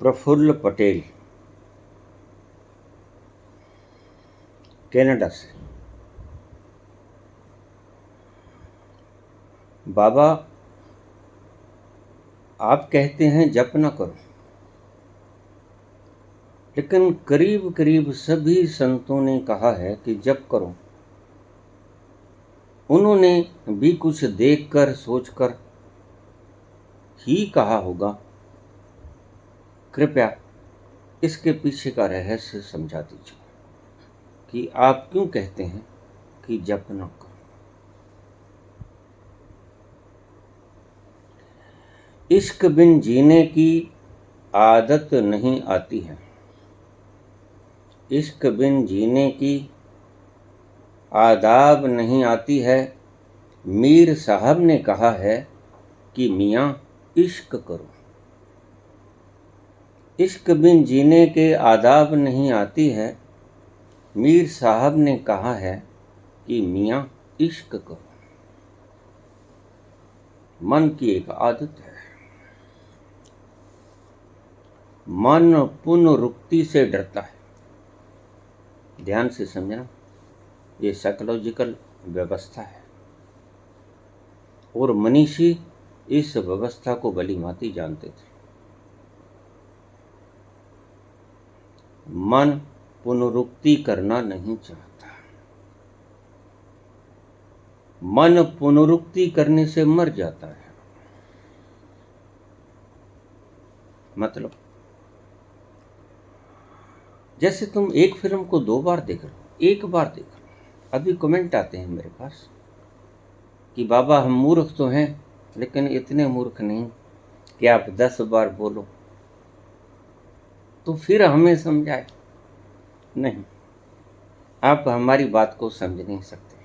Praful Patel, Canada से। बाबा, आप कहते हैं जप न करो, लेकिन करीब करीब सभी संतों ने कहा है कि जप करो। उन्होंने भी कुछ देखकर सोचकर ही कहा होगा। कृपया इसके पीछे का रहस्य समझा दीजिए कि आप क्यों कहते हैं कि जप न करो। इश्क बिन जीने की आदत नहीं आती है। इश्क बिन जीने की आदाब नहीं आती है। मीर साहब ने कहा है कि मियाँ इश्क करो। इश्क बिन जीने के आदाब नहीं आती है। मीर साहब ने कहा है कि मियाँ इश्क करो। मन की एक आदत है। मन पुनरुक्ति से डरता है। ध्यान से समझना, ये साइकोलॉजिकल व्यवस्था है और मनीषी इस व्यवस्था को भलीभांति जानते थे। मन पुनरुक्ति करना नहीं चाहता। मन पुनरुक्ति करने से मर जाता है। मतलब जैसे तुम एक फिल्म को 2 बार देख रहे हो, एक बार देख रहे हो। अभी कमेंट आते हैं मेरे पास कि बाबा हम मूर्ख तो हैं, लेकिन इतने मूर्ख नहीं कि आप 10 बार बोलो तो फिर हमें समझाए। नहीं, आप हमारी बात को समझ नहीं सकते।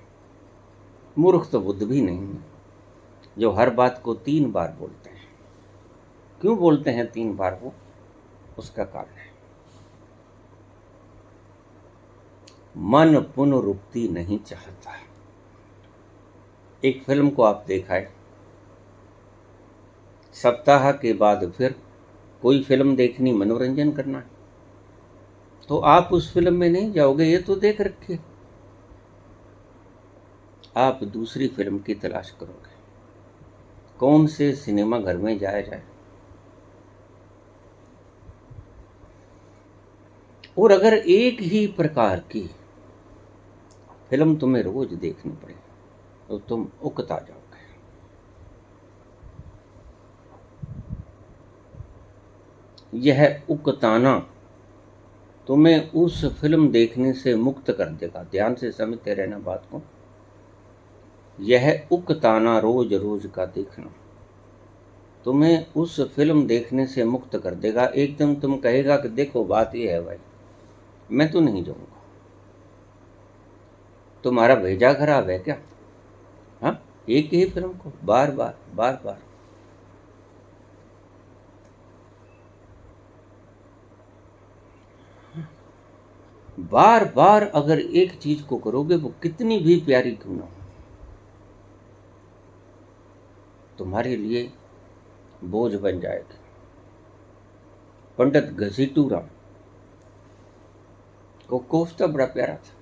मूर्ख तो बुद्ध भी नहीं है जो हर बात को 3 बार बोलते हैं। क्यों बोलते हैं 3 बार? वो उसका कारण है। मन पुनरुक्ति नहीं चाहता। एक फिल्म को आप देखा है, सप्ताह के बाद फिर कोई फिल्म देखनी, मनोरंजन करना है, तो आप उस फिल्म में नहीं जाओगे, ये तो देख रखी है। आप दूसरी फिल्म की तलाश करोगे। कौन से सिनेमा घर में जाया जाए। और अगर एक ही प्रकार की फिल्म तुम्हें रोज देखनी पड़े तो तुम उकता जाओगे। यह उकताना तुम्हें उस फिल्म देखने से मुक्त कर देगा। ध्यान से समझते रहना बात को। यह उकताना, रोज रोज का देखना, तुम्हें उस फिल्म देखने से मुक्त कर देगा। एकदम तुम कहेगा कि देखो बात यह है भाई, मैं तो नहीं जाऊंगा। तुम्हारा भेजा खराब है क्या? हाँ, एक ही फिल्म को बार बार बार बार। बार बार अगर एक चीज को करोगे, वो कितनी भी प्यारी क्यों ना हो, तुम्हारे लिए बोझ बन जाएगी। पंडित घसीटूराम को कोफ्ता बड़ा प्यारा था।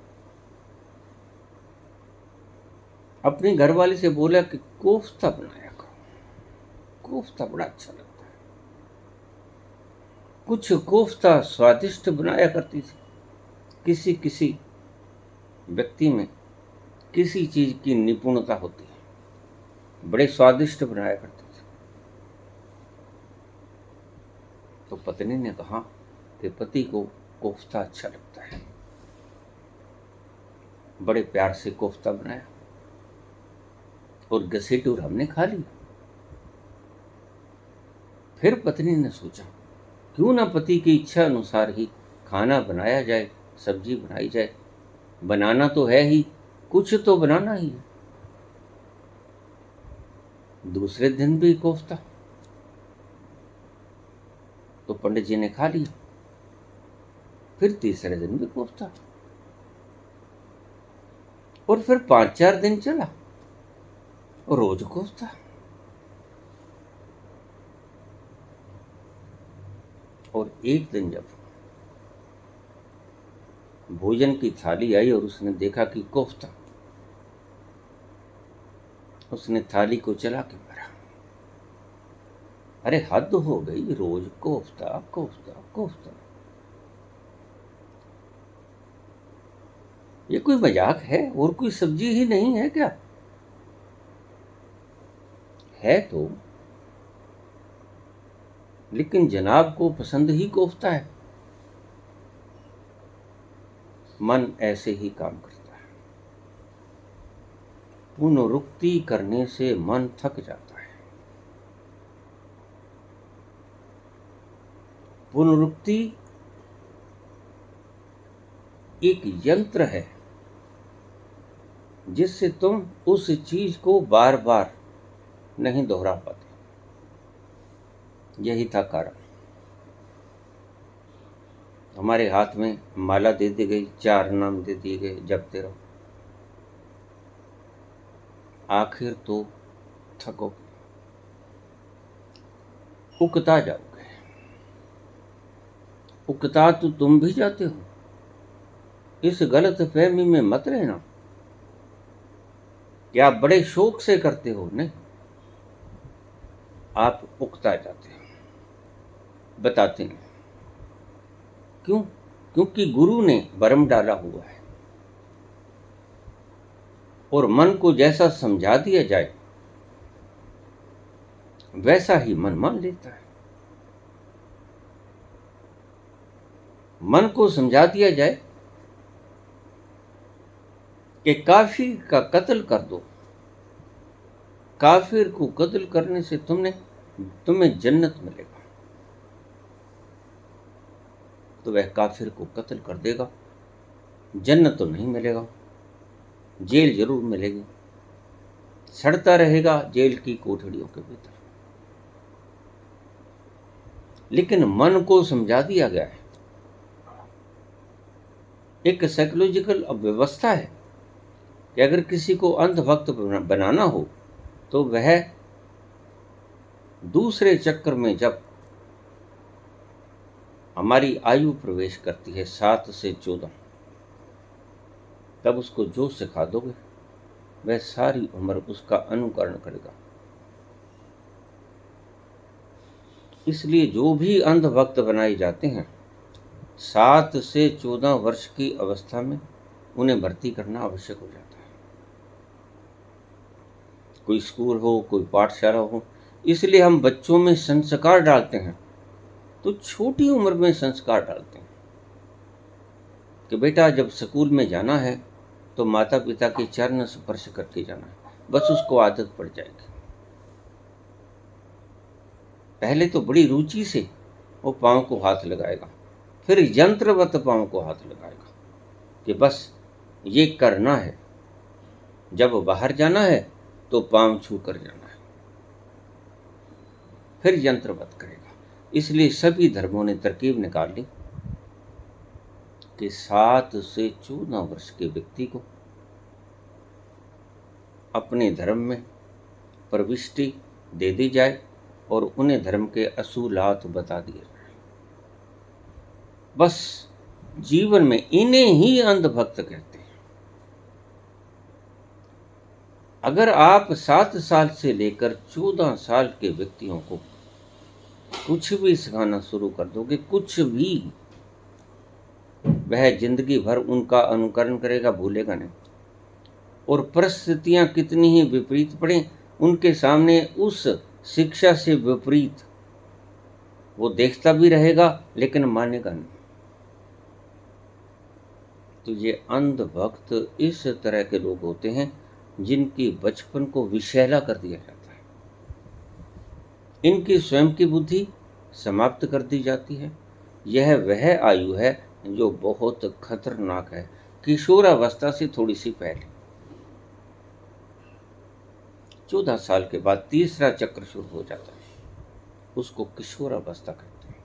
अपनी घरवाली से बोला कि कोफ्ता बनाया करो, कोफ्ता बड़ा अच्छा लगता है। कुछ कोफ्ता स्वादिष्ट बनाया करती थी। किसी किसी व्यक्ति में किसी चीज की निपुणता होती है, बड़े स्वादिष्ट बनाया करते थे। तो पत्नी ने कहा कि पति को कोफ्ता अच्छा लगता है। बड़े प्यार से कोफ्ता बनाया और घसीटूर हमने खा लिया। फिर पत्नी ने सोचा क्यों ना पति की इच्छा अनुसार ही खाना बनाया जाए, सब्जी बनाई जाए। बनाना तो है ही, कुछ तो बनाना ही है। दूसरे दिन भी कोफ्ता, तो पंडित जी ने खा लिया। फिर तीसरे दिन भी कोफ्ता, और फिर 5-4 दिन चला, रोज कोफ्ता। और एक दिन जब भोजन की थाली आई और उसने देखा कि कोफ्ता, उसने थाली को चला के मारा। अरे हद हो गई, रोज कोफ्ता कोफ्ता कोफ्ता। ये कोई मजाक है? और कोई सब्जी ही नहीं है क्या? है तो, लेकिन जनाब को पसंद ही कोफ्ता है। मन ऐसे ही काम करता है। पुनरुक्ति करने से मन थक जाता है। पुनरुक्ति एक यंत्र है जिससे तुम उस चीज को बार बार नहीं दोहरा पाते। यही था कारण। हमारे हाथ में माला दे दी गई, 4 नाम दे दिए गए, जपते रहो। आखिर तो थको, उकता जाओगे। उकता तो तुम भी जाते हो। इस गलत फहमी में मत रहना कि आप बड़े शौक से करते हो। नहीं, आप उकता जाते हो। बताते नहीं क्यों? क्योंकि गुरु ने भरम डाला हुआ है और मन को जैसा समझा दिया जाए वैसा ही मन मान लेता है। मन को समझा दिया जाए कि काफिर का कत्ल कर दो, काफिर को कत्ल करने से तुम्हें जन्नत मिलेगा, तो वह काफिर को कत्ल कर देगा। जन्नत तो नहीं मिलेगा, जेल जरूर मिलेगी, सड़ता रहेगा जेल की कोठरियों के भीतर। लेकिन मन को समझा दिया गया है, एक साइकोलॉजिकल व्यवस्था है कि अगर किसी को अंधभक्त बनाना हो तो वह दूसरे चक्र में जब हमारी आयु प्रवेश करती है 7 से 14, तब उसको जो सिखा दोगे वह सारी उम्र उसका अनुकरण करेगा। इसलिए जो भी अंधभक्त बनाए जाते हैं 7 से 14 वर्ष की अवस्था में उन्हें भर्ती करना आवश्यक हो जाता है। कोई स्कूल हो, कोई पाठशाला हो। इसलिए हम बच्चों में संस्कार डालते हैं तो छोटी उम्र में संस्कार डालते हैं कि बेटा जब स्कूल में जाना है तो माता पिता के चरण स्पर्श करके जाना है, बस उसको आदत पड़ जाएगी। पहले तो बड़ी रुचि से वो पाँव को हाथ लगाएगा, फिर यंत्रवत पाँव को हाथ लगाएगा कि बस ये करना है। जब बाहर जाना है तो पाँव छू कर जाना है, फिर यंत्रवत करेगा। इसलिए सभी धर्मों ने तरकीब निकाल ली कि 7 से 14 वर्ष के व्यक्ति को अपने धर्म में प्रविष्टि दे दी जाए और उन्हें धर्म के असूलात बता दिए जाए। बस जीवन में इन्हें ही अंधभक्त कहते हैं। अगर आप 7 साल से लेकर 14 साल के व्यक्तियों को कुछ भी सिखाना शुरू कर दोगे, कुछ भी, वह जिंदगी भर उनका अनुकरण करेगा, भूलेगा नहीं। और परिस्थितियां कितनी ही विपरीत पड़े उनके सामने उस शिक्षा से विपरीत वो देखता भी रहेगा लेकिन मानेगा नहीं। तो ये अंधभक्त इस तरह के लोग होते हैं जिनकी बचपन को विषैला कर दिया जाता है, इनकी स्वयं की बुद्धि समाप्त कर दी जाती है। यह वह आयु है जो बहुत खतरनाक है, किशोरावस्था से थोड़ी सी पहले। 14 साल के बाद तीसरा चक्र शुरू हो जाता है, उसको किशोरावस्था कहते हैं।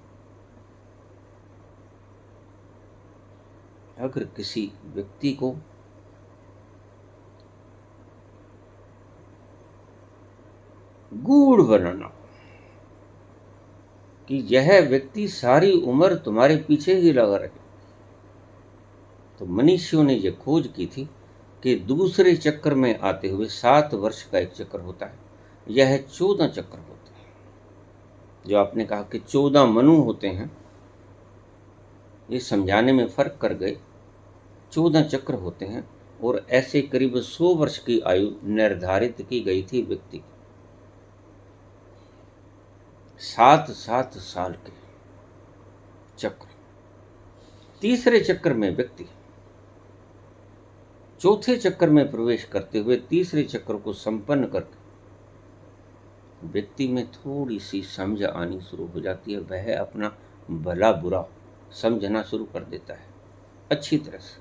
अगर किसी व्यक्ति को गूढ़ बनाना हो कि यह व्यक्ति सारी उम्र तुम्हारे पीछे ही लगा रहे। तो मनीषियों ने यह खोज की थी कि दूसरे चक्र में आते हुए 7 वर्ष का एक चक्र होता है, यह 14 चक्र होते हैं। जो आपने कहा कि 14 मनु होते हैं, ये समझाने में फर्क कर गए। 14 चक्र होते हैं और ऐसे करीब 100 वर्ष की आयु निर्धारित की गई थी व्यक्ति की। 7-7 साल के चक्र। तीसरे चक्र में व्यक्ति चौथे चक्र में प्रवेश करते हुए तीसरे चक्र को संपन्न करके व्यक्ति में थोड़ी सी समझ आनी शुरू हो जाती है। वह अपना भला बुरा समझना शुरू कर देता है अच्छी तरह से।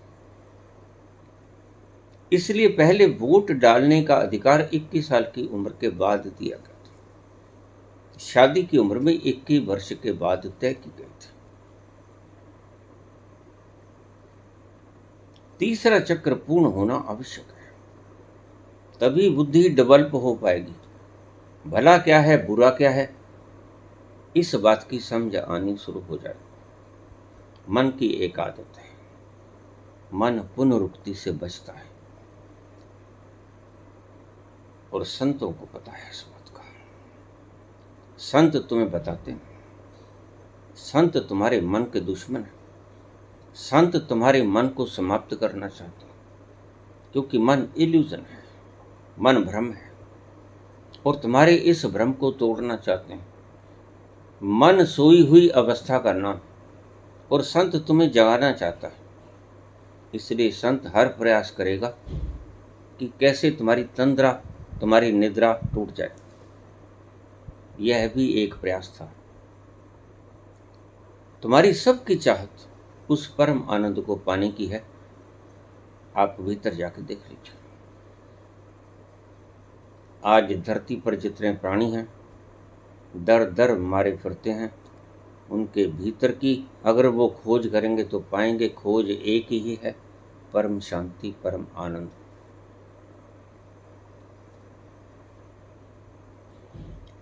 इसलिए पहले वोट डालने का अधिकार 21 साल की उम्र के बाद दिया गया था। शादी की उम्र में 21 वर्ष के बाद तय की गई थी। तीसरा चक्र पूर्ण होना आवश्यक है, तभी बुद्धि डेवलप हो पाएगी। भला क्या है, बुरा क्या है, इस बात की समझ आनी शुरू हो जाए। मन की एक आदत है, मन पुनरुक्ति से बचता है और संतों को पता है इस बात का। संत तुम्हें बताते हैं, संत तुम्हारे मन के दुश्मन है। संत तुम्हारे मन को समाप्त करना चाहते हैं, क्योंकि मन इल्यूजन है, मन भ्रम है, और तुम्हारे इस भ्रम को तोड़ना चाहते हैं। मन सोई हुई अवस्था का नाम, और संत तुम्हें जगाना चाहता है। इसलिए संत हर प्रयास करेगा कि कैसे तुम्हारी तंद्रा, तुम्हारी निद्रा टूट जाए। यह भी एक प्रयास था। तुम्हारी सबकी चाहत उस परम आनंद को पाने की है। आप भीतर जाकर देख लीजिए। आज धरती पर जितने प्राणी हैं, दर दर मारे फिरते हैं, उनके भीतर की अगर वो खोज करेंगे तो पाएंगे खोज एक ही है, परम शांति, परम आनंद।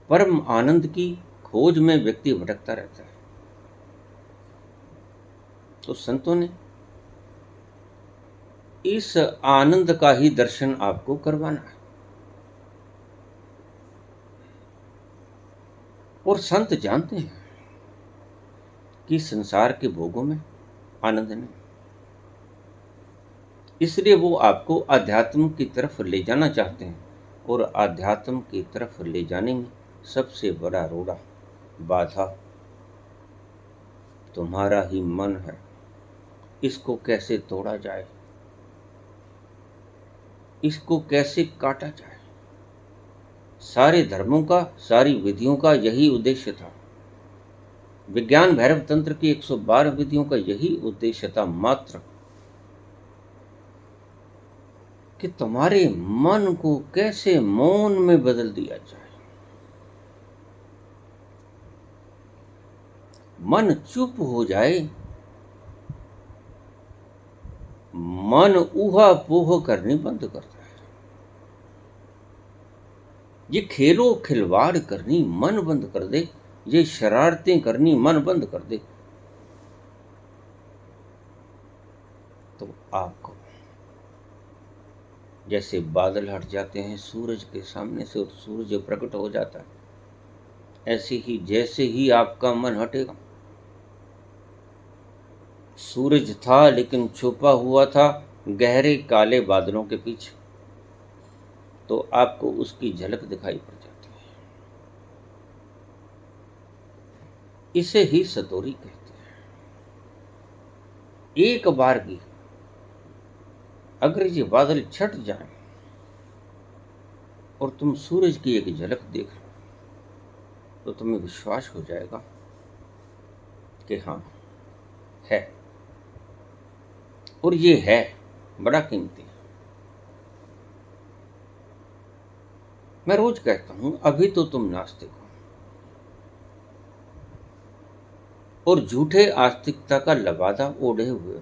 परम आनंद की खोज में व्यक्ति भटकता रहता है। तो संतों ने इस आनंद का ही दर्शन आपको करवाना है। और संत जानते हैं कि संसार के भोगों में आनंद नहीं, इसलिए वो आपको अध्यात्म की तरफ ले जाना चाहते हैं। और अध्यात्म की तरफ ले जाने में सबसे बड़ा रोड़ा, बाधा तुम्हारा ही मन है। इसको कैसे तोड़ा जाए, इसको कैसे काटा जाए। सारे धर्मों का, सारी विधियों का यही उद्देश्य था। विज्ञान भैरव तंत्र की 112 विधियों का यही उद्देश्य था मात्र, कि तुम्हारे मन को कैसे मौन में बदल दिया जाए। मन चुप हो जाए, मन ऊहा पोह करनी बंद करता है। ये खेलो खिलवाड़ करनी मन बंद कर दे, ये शरारतें करनी मन बंद कर दे, तो आपको जैसे बादल हट जाते हैं सूरज के सामने से और सूरज प्रकट हो जाता है, ऐसे ही जैसे ही आपका मन हटेगा, सूरज था लेकिन छुपा हुआ था गहरे काले बादलों के पीछे, तो आपको उसकी झलक दिखाई पड़ जाती है। इसे ही सतोरी कहते हैं। एक बार भी अगर ये बादल छट जाए और तुम सूरज की एक झलक देख लो, तो तुम्हें विश्वास हो जाएगा कि हाँ है, और ये है बड़ा कीमती है। मैं रोज कहता हूं, अभी तो तुम नास्तिक हो और झूठे आस्तिकता का लबादा ओढ़े हुए हो।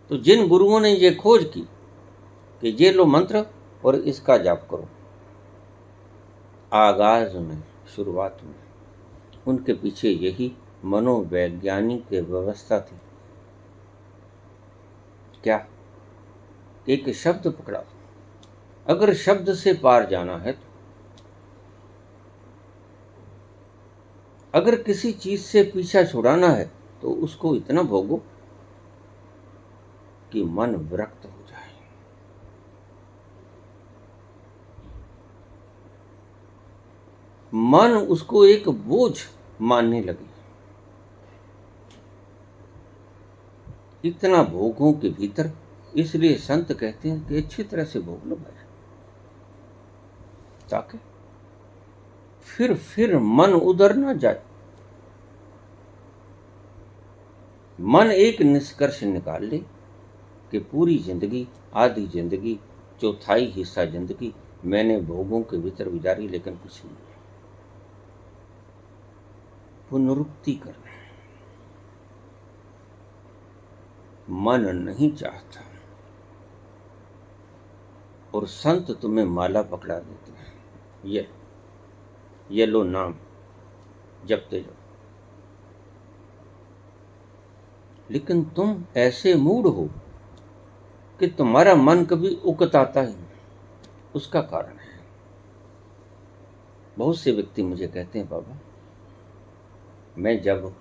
तो जिन गुरुओं ने ये खोज की कि ये लो मंत्र और इसका जाप करो, आगाज में शुरुआत में उनके पीछे यही मनोवैज्ञानिक व्यवस्था थी। क्या? एक शब्द पकड़ा, अगर शब्द से पार जाना है तो, अगर किसी चीज से पीछा छुड़ाना है तो उसको इतना भोगो कि मन विरक्त हो जाए। मन उसको एक बोझ मानने लगे। इतना भोगों के भीतर, इसलिए संत कहते हैं कि अच्छी तरह से भोग लो भाई, ताकि फिर मन उधर ना जाए। मन एक निष्कर्ष निकाल ले कि पूरी जिंदगी, आधी जिंदगी, चौथाई हिस्सा जिंदगी मैंने भोगों के भीतर गुजारी, लेकिन कुछ नहीं। पुनरुक्ति करना मन नहीं चाहता, और संत तुम्हें माला पकड़ा देते हैं, ये लो नाम जपते जाओ। लेकिन तुम ऐसे मूड हो कि तुम्हारा मन कभी उकताता ही नहीं। उसका कारण है, बहुत से व्यक्ति मुझे कहते हैं, बाबा मैं जब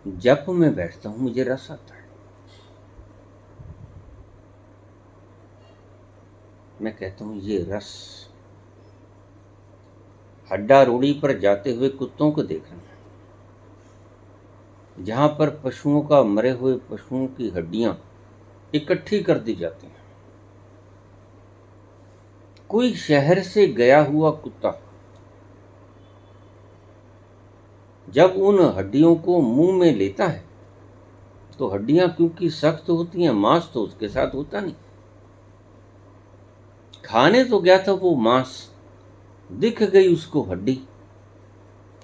जप में बैठता हूं मुझे रस आता है। मैं कहता हूं ये रस हड्डा रोड़ी पर जाते हुए कुत्तों को देखना, जहां पर पशुओं का, मरे हुए पशुओं की हड्डियां इकट्ठी कर दी जाती हैं। कोई शहर से गया हुआ कुत्ता जब उन हड्डियों को मुंह में लेता है तो हड्डियां क्योंकि सख्त होती हैं, मांस तो उसके साथ होता नहीं। खाने तो गया था वो मांस, दिख गई उसको हड्डी,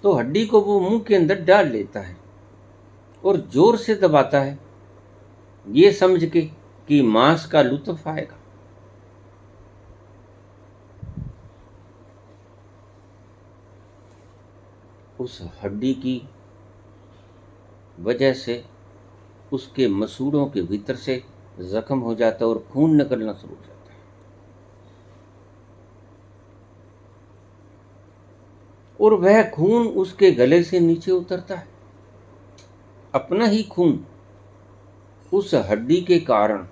तो हड्डी को वो मुंह के अंदर डाल लेता है और जोर से दबाता है, ये समझ के कि मांस का लुत्फ आएगा। उस हड्डी की वजह से उसके मसूड़ों के भीतर से जख्म हो जाता है और खून निकलना शुरू हो जाता है। और वह खून उसके गले से नीचे उतरता है, अपना ही खून उस हड्डी के कारण।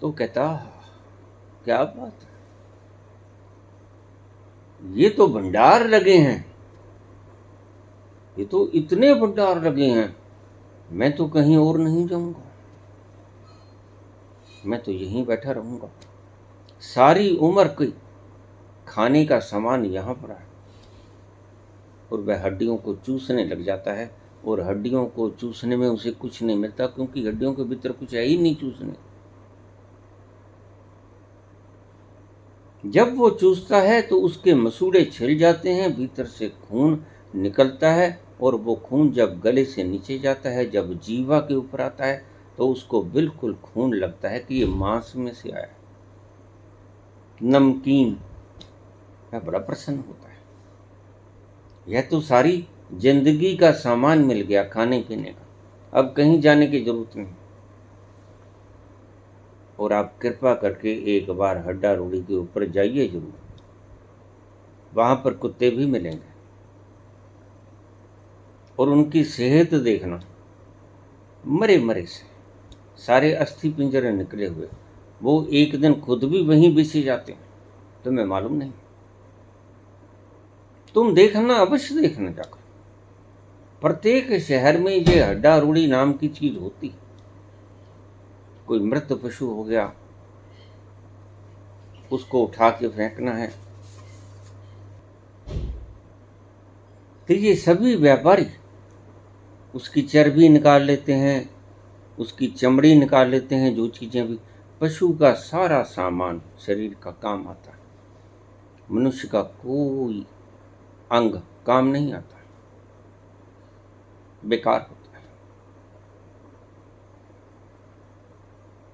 तो कहता, क्या बात है, ये तो भंडार लगे हैं, ये तो इतने भंडार लगे हैं, मैं तो कहीं और नहीं जाऊंगा, मैं तो यहीं बैठा रहूंगा। सारी उम्र की खाने का सामान यहां पर है। और वह हड्डियों को चूसने लग जाता है, और हड्डियों को चूसने में उसे कुछ नहीं मिलता, क्योंकि हड्डियों के भीतर कुछ है ही नहीं चूसने। जब वो चूसता है तो उसके मसूड़े छिल जाते हैं, भीतर से खून निकलता है, और वो खून जब गले से नीचे जाता है, जब जीवा के ऊपर आता है, तो उसको बिल्कुल खून लगता है कि ये मांस में से आया, नमकीन। वह बड़ा प्रसन्न होता है, यह तो सारी जिंदगी का सामान मिल गया खाने पीने का, अब कहीं जाने की जरूरत नहीं। और आप कृपा करके एक बार हड्डा रोड़ी के ऊपर जाइए जरूर, वहां पर कुत्ते भी मिलेंगे, और उनकी सेहत देखना, मरे मरे से सारे अस्थि पिंजरे निकले हुए, वो एक दिन खुद भी वहीं बिछे जाते हैं, तुम्हें मालूम नहीं। तुम देखना, अवश्य देखना जाकर। प्रत्येक शहर में ये हड्डा रूढ़ी नाम की चीज होती। कोई मृत पशु हो गया, उसको उठा के फेंकना है, तो ये सभी व्यापारी उसकी चर्बी निकाल लेते हैं, उसकी चमड़ी निकाल लेते हैं, जो चीजें भी पशु का सारा सामान शरीर का काम आता है, मनुष्य का कोई अंग काम नहीं आता, बेकार होता है।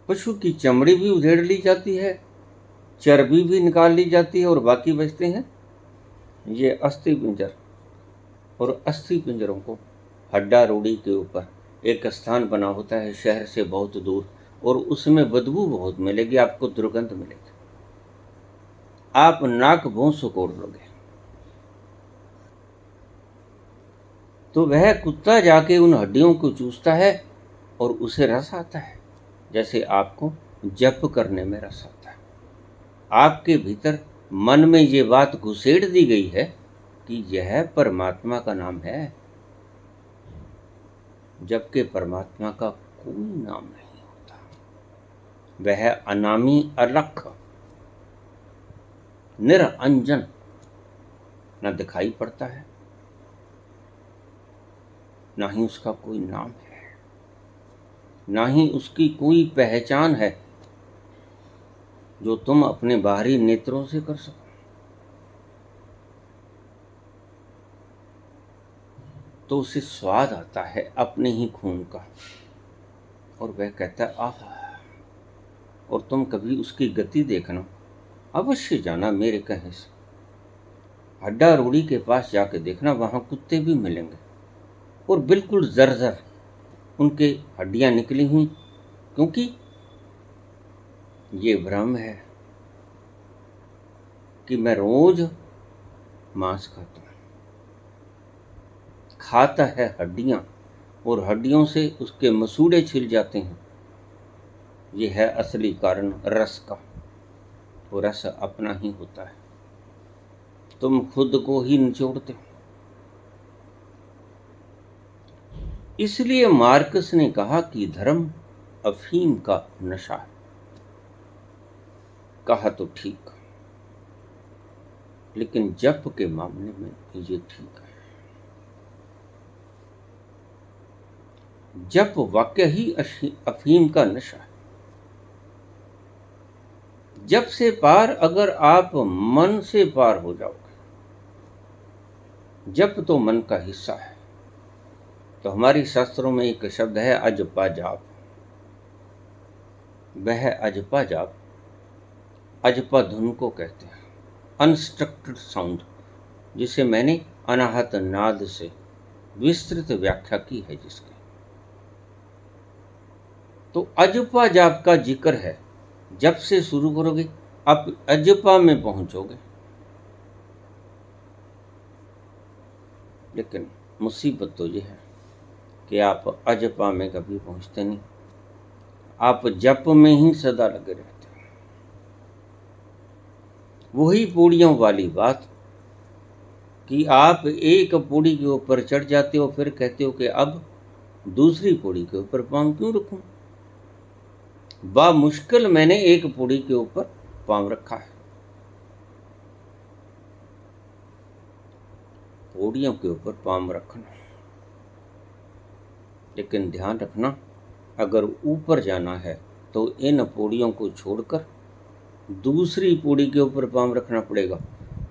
पशु की चमड़ी भी उधेड़ ली जाती है, चर्बी भी निकाल ली जाती है, और बाकी बचते हैं ये अस्थि पिंजर और अस्थि पिंजरों को हड्डा रोड़ी के ऊपर एक स्थान बना होता है शहर से बहुत दूर, और उसमें बदबू बहुत मिलेगी, आपको दुर्गंध मिलेगी, आप नाक भों सुकोड़ लोगे। तो वह कुत्ता जाके उन हड्डियों को चूसता है और उसे रस आता है, जैसे आपको जप करने में रस आता है। आपके भीतर मन में ये बात घुसेड़ दी गई है कि यह परमात्मा का नाम है, जबकि परमात्मा का कोई नाम नहीं होता। वह अनामी अलख निरंजन न दिखाई पड़ता है, ना ही उसका कोई नाम है, ना ही उसकी कोई पहचान है जो तुम अपने बाहरी नेत्रों से कर सको। तो उसे स्वाद आता है अपने ही खून का, और वह कहता है आह। और तुम कभी उसकी गति देखना, अवश्य जाना मेरे कहे से, हड्डा रोड़ी के पास जाके देखना, वहां कुत्ते भी मिलेंगे और बिल्कुल जर्जर उनके हड्डियां निकली हुई, क्योंकि ये भ्रम है कि मैं रोज मांस खाता है हड्डियां, और हड्डियों से उसके मसूड़े छिल जाते हैं। ये है असली कारण रस का, वो रस अपना ही होता है, तुम खुद को ही निचोड़ते हो। इसलिए मार्कस ने कहा कि धर्म अफीम का नशा है। कहा तो ठीक, लेकिन जप के मामले में ये ठीक है। जप वाक्य ही अफीम का नशा है। जप से पार अगर आप मन से पार हो जाओगे, जप तो मन का हिस्सा है। तो हमारी शास्त्रों में एक शब्द है अजपा जाप। वह अजपा जाप, अजपा धुन को कहते हैं, अनस्ट्रक्चर्ड साउंड, जिसे मैंने अनाहत नाद से विस्तृत व्याख्या की है जिसकी। तो अजपा जाप का जिक्र है, जब से शुरू करोगे आप अजपा में पहुंचोगे। लेकिन मुसीबत तो यह है कि आप अजपा में कभी पहुंचते नहीं, आप जप में ही सदा लगे रहते हैं। वही पौड़ियों वाली बात कि आप एक पौड़ी के ऊपर चढ़ जाते हो, फिर कहते हो कि अब दूसरी पौड़ी के ऊपर पांव क्यों रखूं। बा मुश्किल मैंने एक पौड़ी के ऊपर पांव रखा है। पौड़ियों के ऊपर पांव रखना, लेकिन ध्यान रखना, अगर ऊपर जाना है तो इन पौड़ियों को छोड़कर दूसरी पौड़ी के ऊपर पांव रखना पड़ेगा,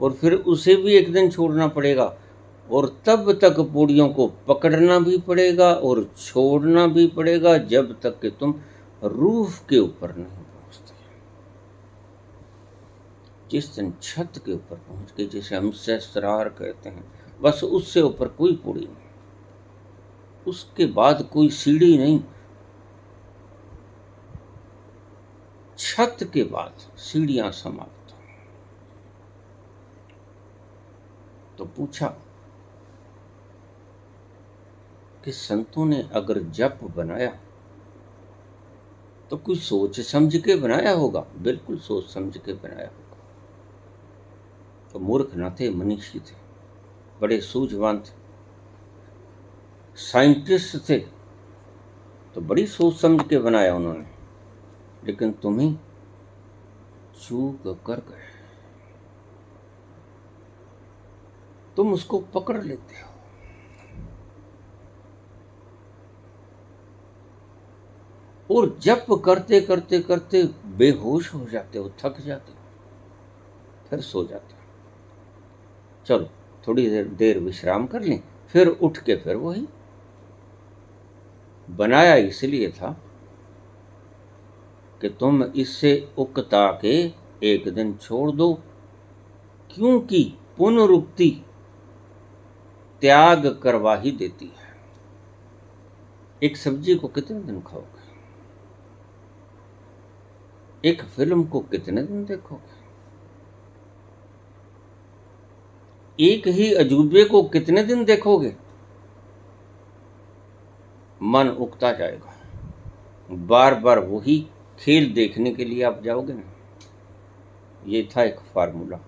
और फिर उसे भी एक दिन छोड़ना पड़ेगा, और तब तक पौड़ियों को पकड़ना भी पड़ेगा और छोड़ना भी पड़ेगा जब तक कि तुम रूफ के ऊपर नहीं पहुंचते। जिस दिन छत के ऊपर पहुंच गए, जिसे हम सहस्त्रार कहते हैं, बस उससे ऊपर कोई पौड़ी नहीं, उसके बाद कोई सीढ़ी नहीं। छत के बाद सीढ़ियां समाप्त। तो पूछा कि संतों ने अगर जप बनाया तो कोई सोच समझ के बनाया होगा? बिल्कुल सोच समझ के बनाया होगा। तो मूर्ख न थे, मनीषी थे, बड़े सूझवान थे, साइंटिस्ट थे, तो बड़ी सोच समझ के बनाया उन्होंने। लेकिन तुम्हें चूक कर गए, तुम उसको पकड़ लेते हो। और जप करते करते करते बेहोश हो जाते हो, थक जाते हो, फिर सो जाते हो। चलो थोड़ी देर विश्राम कर लें, फिर उठ के फिर वही। बनाया इसलिए था कि तुम इससे उकता के एक दिन छोड़ दो, क्योंकि पुनरुक्ति त्याग करवा ही देती है। एक सब्जी को कितने दिन खाओगे? एक फिल्म को कितने दिन देखोगे? एक ही अजूबे को कितने दिन देखोगे? मन उकता जाएगा। बार बार वही खेल देखने के लिए आप जाओगे ना। ये था एक फार्मूला,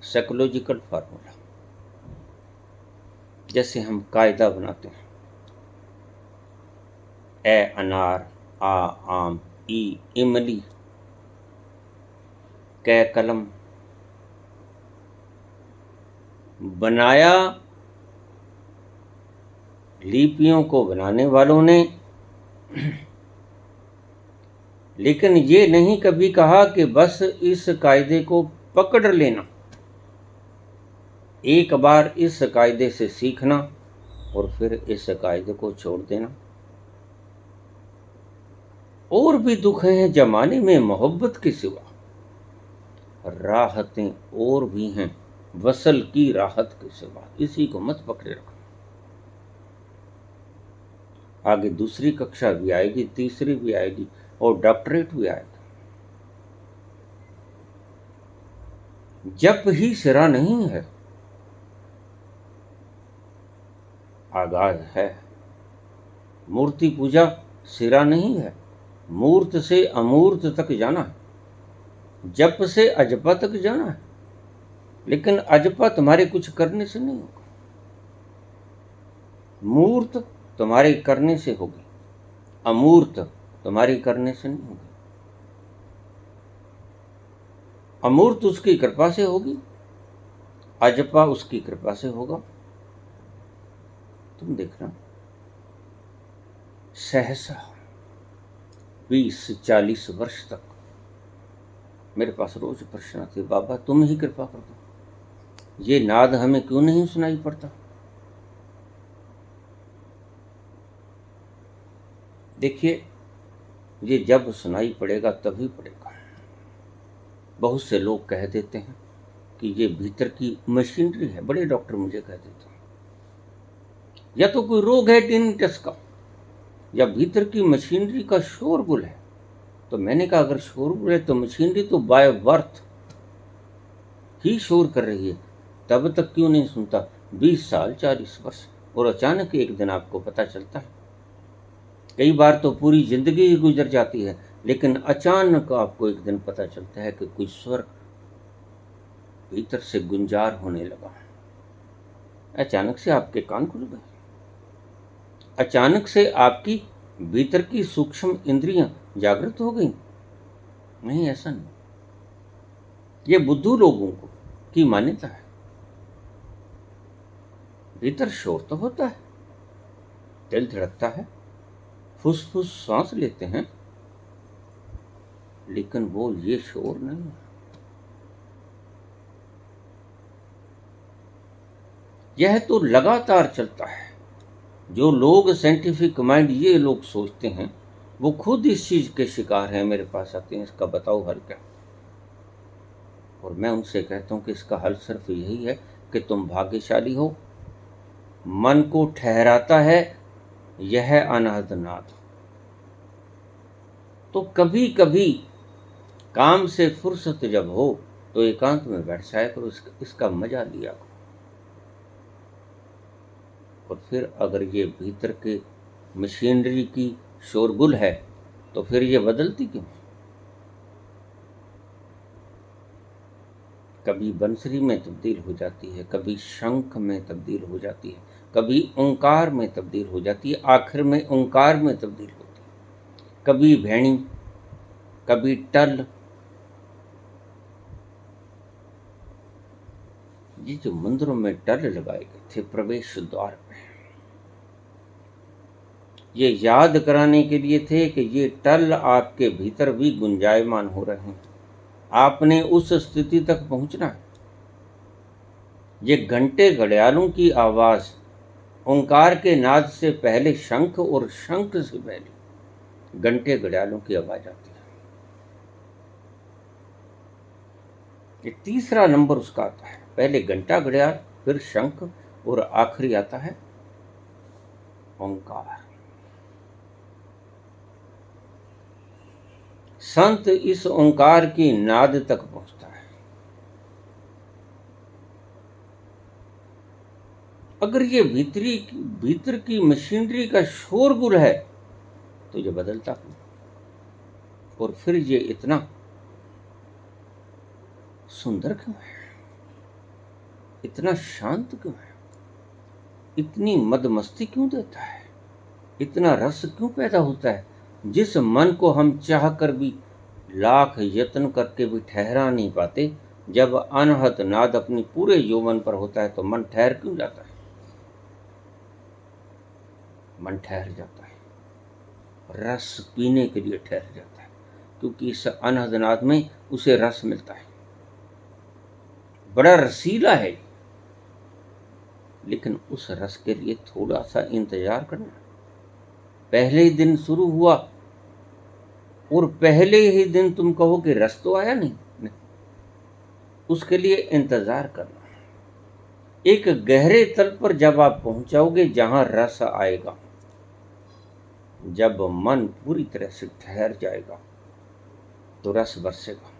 साइकोलॉजिकल फार्मूला। जैसे हम कायदा बनाते हैं, ए अनार, आ आम, ई इमली, कै कलम। बनाया लिपियों को बनाने वालों ने, लेकिन ये नहीं कभी कहा कि बस इस कायदे को पकड़ लेना, एक बार इस कायदे से सीखना और फिर इस कायदे को छोड़ देना। और भी दुख हैं जमाने में मोहब्बत के सिवा, राहतें और भी हैं वसल की राहत के सिवा। इसी को मत पकड़े रखो। आगे दूसरी कक्षा भी आएगी, तीसरी भी आएगी और डॉक्टरेट भी आएगा। जप ही सिरा नहीं है, आगाज है। मूर्ति पूजा सिरा नहीं है, मूर्त से अमूर्त तक जाना है, जप से अजपा तक जाना है। लेकिन अजपा तुम्हारे कुछ करने से नहीं होगा, मूर्त तुम्हारे करने से होगी, अमूर्त तुम्हारी करने से नहीं होगी। अमूर्त उसकी कृपा से होगी, अजपा उसकी कृपा से होगा। तुम देखना, सहसा 20-40 वर्ष तक मेरे पास रोज प्रश्न आते, बाबा तुम ही कृपा कर दो, ये नाद हमें क्यों नहीं सुनाई पड़ता। देखिए, ये जब सुनाई पड़ेगा तभी पड़ेगा। बहुत से लोग कह देते हैं कि ये भीतर की मशीनरी है। बड़े डॉक्टर मुझे कह देते हैं, या तो कोई रोग है टिनिटस का, या भीतर की मशीनरी का शोरगुल है। तो मैंने कहा अगर शोरगुल है तो मशीनरी तो बाय बर्थ ही शोर कर रही है, तब तक क्यों नहीं सुनता? 20 साल 40 वर्ष, और अचानक एक दिन आपको पता चलता है। कई बार तो पूरी जिंदगी ही गुजर जाती है, लेकिन अचानक आपको एक दिन पता चलता है कि कोई स्वर भीतर से गुंजार होने लगा। अचानक से आपके कान खुल गए, अचानक से आपकी भीतर की सूक्ष्म इंद्रियां जागृत हो गई। नहीं, ऐसा नहीं। ये बुद्धू लोगों को की मान्यता है। भीतर शोर तो होता है, दिल धड़कता है, फुसफुस सांस लेते हैं, लेकिन वो ये शोर नहीं है। यह तो लगातार चलता है। जो लोग साइंटिफिक माइंड ये लोग सोचते हैं, वो खुद इस चीज के शिकार हैं, मेरे पास आते हैं, इसका बताओ हल क्या। और मैं उनसे कहता हूं कि इसका हल सिर्फ यही है कि तुम भाग्यशाली हो। मन को ठहराता है यह अनाहत नाद। तो कभी कभी काम से फुर्सत जब हो तो एकांत में बैठ जाया करो, इसका मजा लिया करो। और फिर अगर ये भीतर के मशीनरी की शोरगुल है तो फिर ये बदलती क्यों? कभी बंसरी में तब्दील हो जाती है, कभी शंख में तब्दील हो जाती है, कभी ओंकार में तब्दील हो जाती है, आखिर में ओंकार में तब्दील होती है। कभी भेणी, कभी टल। ये जो मंदिरों में टल लगाए गए थे प्रवेश द्वार पे, ये याद कराने के लिए थे कि ये टल आपके भीतर भी गुंजायमान हो रहे हैं। आपने उस स्थिति तक पहुंचना है। ये घंटे घड़ियालों की आवाज ओंकार के नाद से पहले शंख, और शंख से पहले घंटे घड़ियालों की आवाज आती है। ये तीसरा नंबर उसका आता है। पहले घंटा घड़ियाल, फिर शंख, और आखिरी आता है ओंकार। संत इस ओंकार की नाद तक पहुंचता है। अगर ये भीतर की मशीनरी का शोरगुल है तो ये बदलता क्यों? और फिर ये इतना सुंदर क्यों है? इतना शांत क्यों है? इतनी मदमस्ती क्यों देता है? इतना रस क्यों पैदा होता है? जिस मन को हम चाह कर भी लाख यत्न करके भी ठहरा नहीं पाते, जब अनहद नाद अपनी पूरे यौवन पर होता है तो मन ठहर क्यों जाता है? मन ठहर जाता है, रस पीने के लिए ठहर जाता है, क्योंकि इस अनहद नाद में उसे रस मिलता है। बड़ा रसीला है, लेकिन उस रस के लिए थोड़ा सा इंतजार करना। पहले ही दिन शुरू हुआ और पहले ही दिन तुम कहो कि रस तो आया नहीं, उसके लिए इंतजार करना। एक गहरे तल पर जब आप पहुंचाओगे जहां रस आएगा, जब मन पूरी तरह से ठहर जाएगा तो रस बरसेगा।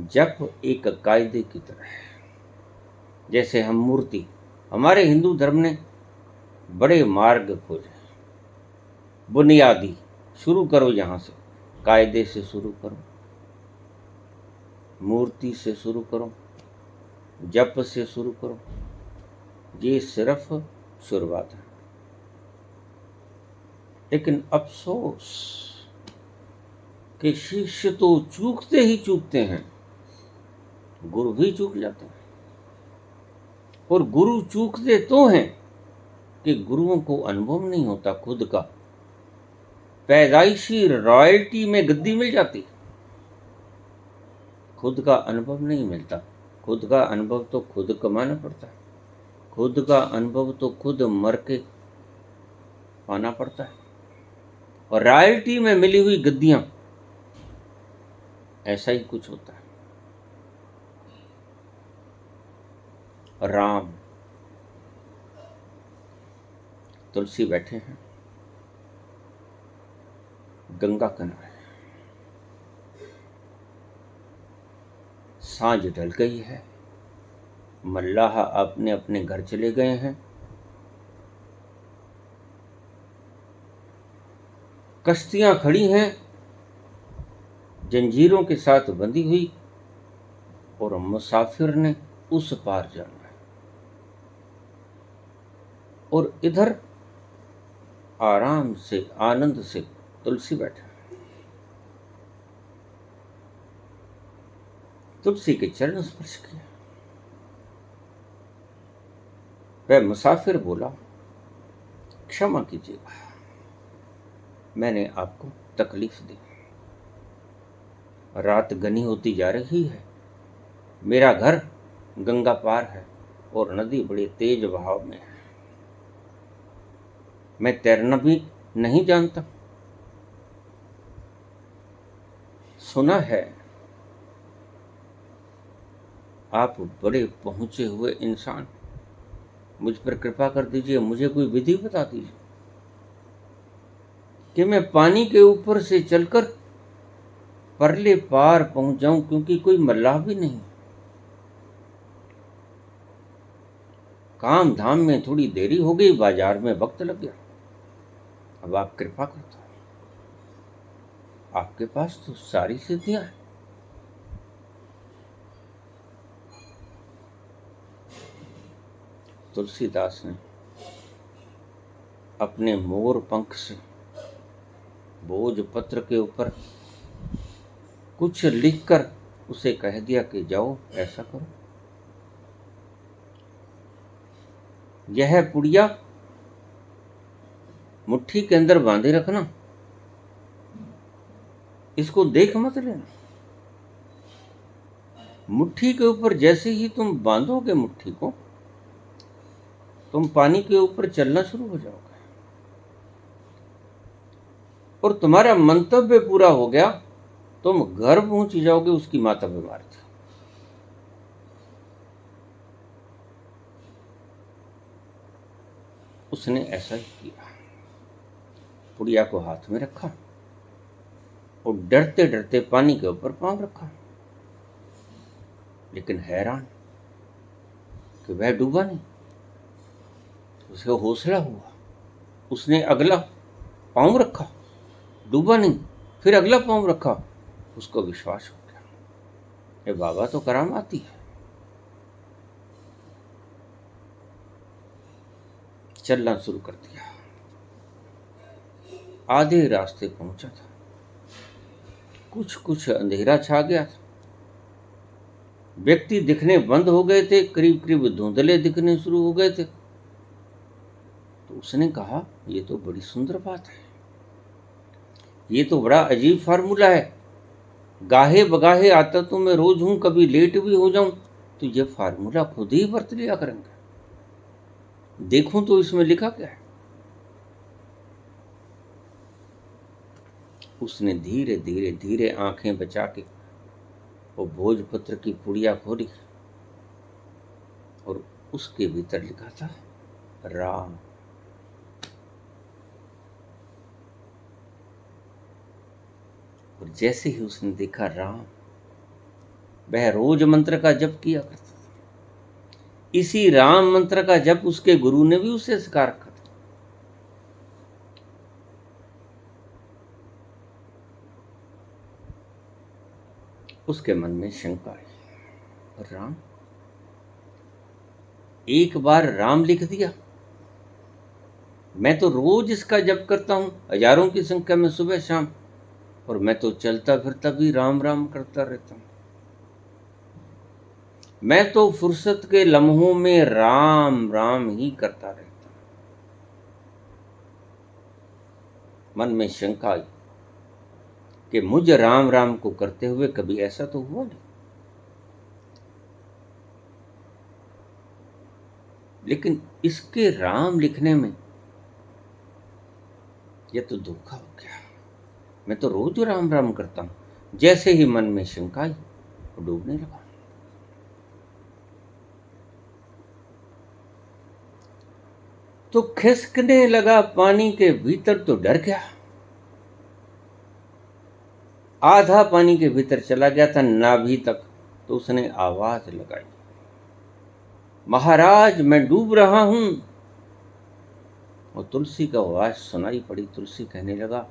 जब एक कायदे की तरह, जैसे हम मूर्ति, हमारे हिंदू धर्म ने बड़े मार्ग खोजे। बुनियादी शुरू करो, यहां से कायदे से शुरू करो, मूर्ति से शुरू करो, जप से शुरू करो। ये सिर्फ शुरुआत है। लेकिन अफसोस कि शिष्य तो चूकते ही चूकते हैं, गुरु भी चूक जाते हैं। और गुरु चूकते तो हैं कि गुरुओं को अनुभव नहीं होता खुद का। पैदाइशी रॉयल्टी में गद्दी मिल जाती, खुद का अनुभव नहीं मिलता। खुद का अनुभव तो खुद कमाना पड़ता है, खुद का अनुभव तो खुद मर के पाना पड़ता है। और रॉयल्टी में मिली हुई गद्दियां, ऐसा ही कुछ होता है। राम तुलसी बैठे हैं गंगा किनारे, सांझ ढल गई है, मल्लाह अपने अपने घर चले गए हैं। कश्तियां खड़ी हैं जंजीरों के साथ बंधी हुई, और मुसाफिर ने उस पार जाना है। और इधर आराम से, आनंद से तुलसी बैठा। तुलसी के चरण स्पर्श किया। वह मुसाफिर बोला, क्षमा कीजिएगा, मैंने आपको तकलीफ दी। रात घनी होती जा रही है, मेरा घर गंगा पार है और नदी बड़े तेज बहाव में है। मैं तैरना भी नहीं जानता। सुना है आप बड़े पहुंचे हुए इंसान, मुझ पर कृपा कर दीजिए, मुझे कोई विधि बता दीजिए कि मैं पानी के ऊपर से चलकर परले पार पहुंच जाऊं, क्योंकि कोई मल्लाह भी नहीं। काम धाम में थोड़ी देरी हो गई, बाजार में वक्त लग गया। अब आप कृपा करते हो, आपके पास तो सारी सिद्धियां हैं। तुलसीदास ने अपने मोर पंख से भोजपत्र के ऊपर कुछ लिखकर उसे कह दिया कि जाओ ऐसा करो, यह पुड़िया मुट्ठी के अंदर बांधे रखना, इसको देख मत लेना। मुट्ठी के ऊपर जैसे ही तुम बांधोगे मुट्ठी को, तुम पानी के ऊपर चलना शुरू हो जाओगे। और तुम्हारा मंतव्य पूरा हो गया तुम घर पहुंच जाओगे। उसकी माता बीमार थी। उसने ऐसा ही किया, पुड़िया को हाथ में रखा और डरते डरते पानी के ऊपर पांव रखा, लेकिन हैरान कि वह डूबा नहीं। उसे हौसला हुआ, उसने अगला पांव रखा, डूबा नहीं, फिर अगला पांव रखा, उसको विश्वास हो गया ये बाबा तो करामाती है। चलना शुरू कर दिया। आधे रास्ते पहुंचा था, कुछ कुछ अंधेरा छा गया था, व्यक्ति दिखने बंद हो गए थे, करीब करीब धुंधले दिखने शुरू हो गए थे। तो उसने कहा ये तो बड़ी सुंदर बात है, ये तो बड़ा अजीब फार्मूला है। गाहे बगाहे आता तो मैं रोज हूं, कभी लेट भी हो जाऊं तो ये फार्मूला खुद ही बरत लिया करेंगे। देखूं तो इसमें लिखा क्या है। उसने धीरे धीरे धीरे आंखें बचा के वो भोजपत्र की पुड़िया खोली और उसके भीतर लिखा था राम। और जैसे ही उसने देखा राम, वह रोज मंत्र का जप किया करता था। इसी राम मंत्र का जप उसके गुरु ने भी उसे सिखा रखा था। उसके मन में शंका आई, राम, एक बार राम लिख दिया, मैं तो रोज इसका जप करता हूं, हजारों की संख्या में सुबह शाम, और मैं तो चलता फिरता भी राम राम करता रहता हूं। मैं तो फुर्सत के लम्हों में राम राम ही करता रहता हूं। मन में शंका आई कि मुझ राम राम को करते हुए कभी ऐसा तो हुआ नहीं, लेकिन इसके राम लिखने में यह तो धोखा हो गया। मैं तो रोज राम राम करता हूं। जैसे ही मन में शंका आई, वो डूबने लगा। तो खिसकने लगा पानी के भीतर, तो डर गया। आधा पानी के भीतर चला गया था, नाभि तक। तो उसने आवाज लगाई, महाराज मैं डूब रहा हूं। और तुलसी का आवाज सुनाई पड़ी। तुलसी कहने लगा,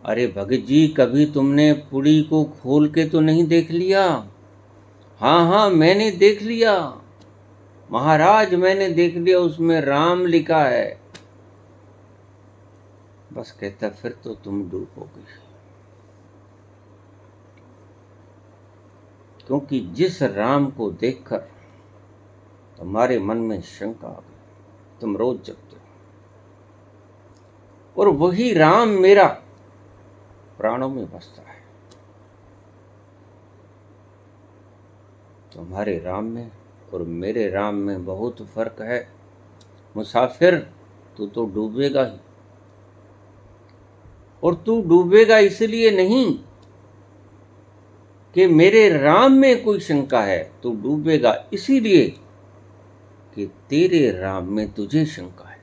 अरे भगत जी, कभी तुमने पुड़ी को खोल के तो नहीं देख लिया? हाँ हाँ मैंने देख लिया महाराज, मैंने देख लिया, उसमें राम लिखा है। बस कहता, फिर तो तुम डूबोगे, क्योंकि जिस राम को देखकर तुम्हारे मन में शंका आ गई, तुम रोज जपते हो, और वही राम मेरा प्राणों में बसता है। तुम्हारे राम में और मेरे राम में बहुत फर्क है। मुसाफिर, तू तो डूबेगा ही, और तू डूबेगा इसलिए नहीं कि मेरे राम में कोई शंका है, तू डूबेगा इसीलिए कि तेरे राम में तुझे शंका है।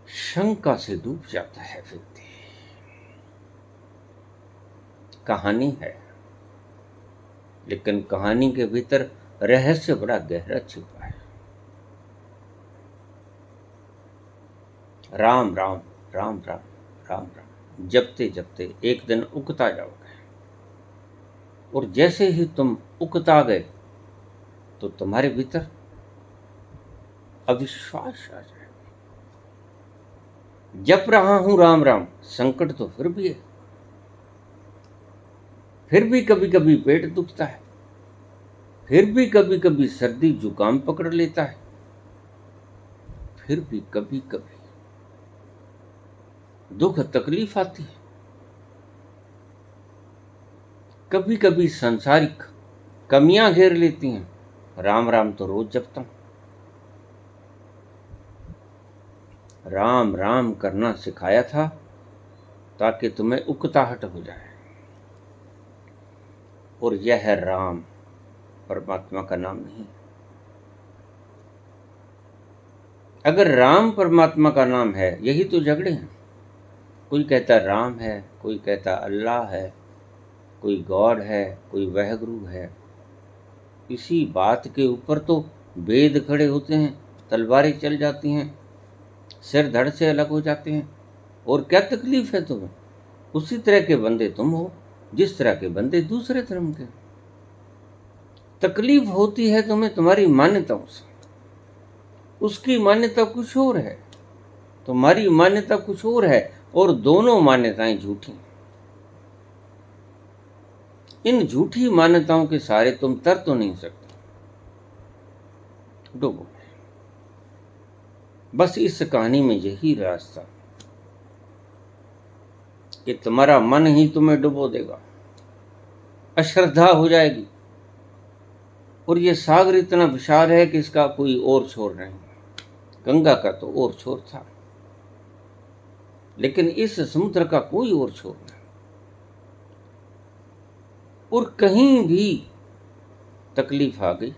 शंका से डूब जाता है व्यक्ति। कहानी है, लेकिन कहानी के भीतर रहस्य बड़ा गहरा छिपा है। राम राम राम राम राम राम जपते जपते एक दिन उकता जाओगे, और जैसे ही तुम उकता गए तो तुम्हारे भीतर अविश्वास आ जाए। जप रहा हूं राम राम, संकट तो फिर भी है, फिर भी कभी कभी पेट दुखता है, फिर भी कभी कभी सर्दी जुकाम पकड़ लेता है, फिर भी कभी कभी दुख तकलीफ आती है, कभी कभी सांसारिक कमियां घेर लेती हैं। राम राम तो रोज जपता हूं, राम राम करना सिखाया था ताकि तुम्हें उकताहट हो जाए। और यह राम परमात्मा का नाम नहीं। अगर राम परमात्मा का नाम है, यही तो झगड़े हैं। कोई कहता राम है, कोई कहता अल्लाह है, कोई गॉड है, कोई वाहेगुरु है। इसी बात के ऊपर तो वेद खड़े होते हैं, तलवारें चल जाती हैं, सिर धड़ से अलग हो जाते हैं। और क्या तकलीफ है तुम्हें? उसी तरह के बंदे तुम हो जिस तरह के बंदे दूसरे धर्म के। तकलीफ होती है तुम्हें तुम्हारी मान्यताओं से। उसकी मान्यता कुछ और है, तुम्हारी मान्यता कुछ और है, और दोनों मान्यताएं झूठी। इन झूठी मान्यताओं के सहारे तुम तर तो नहीं सकते, डूबो। बस इस कहानी में यही रास्ता कि तुम्हारा मन ही तुम्हें डुबो देगा, अश्रद्धा हो जाएगी। और ये सागर इतना विशाल है कि इसका कोई और छोर नहीं। गंगा का तो और छोर था, लेकिन इस समुद्र का कोई और छोर नहीं। और कहीं भी तकलीफ आ गई,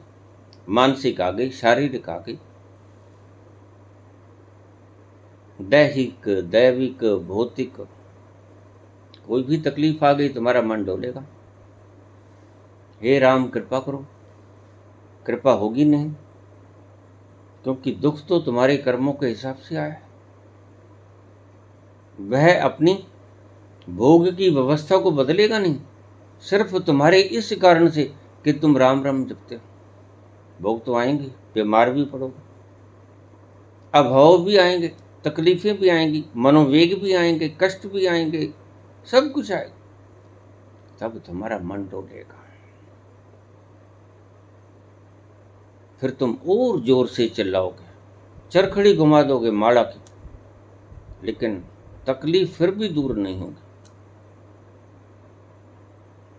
मानसिक आ गई, शारीरिक आ गई, दैहिक, दैविक, भौतिक, कोई भी तकलीफ आ गई, तुम्हारा मन डोलेगा। हे राम कृपा करो, कृपा होगी नहीं, क्योंकि दुख तो तुम्हारे कर्मों के हिसाब से आया है। वह अपनी भोग की व्यवस्था को बदलेगा नहीं, सिर्फ तुम्हारे इस कारण से कि तुम राम राम जपते हो। भोग तो आएंगे, बीमार भी पड़ोगे, अभाव भी आएंगे, तकलीफें भी आएंगी, मनोवेग भी आएंगे, कष्ट भी आएंगे, सब कुछ आएगा। तब तुम्हारा मन डोलेगा, फिर तुम और जोर से चिल्लाओगे, चरखड़ी घुमा दोगे माला की, लेकिन तकलीफ फिर भी दूर नहीं होगी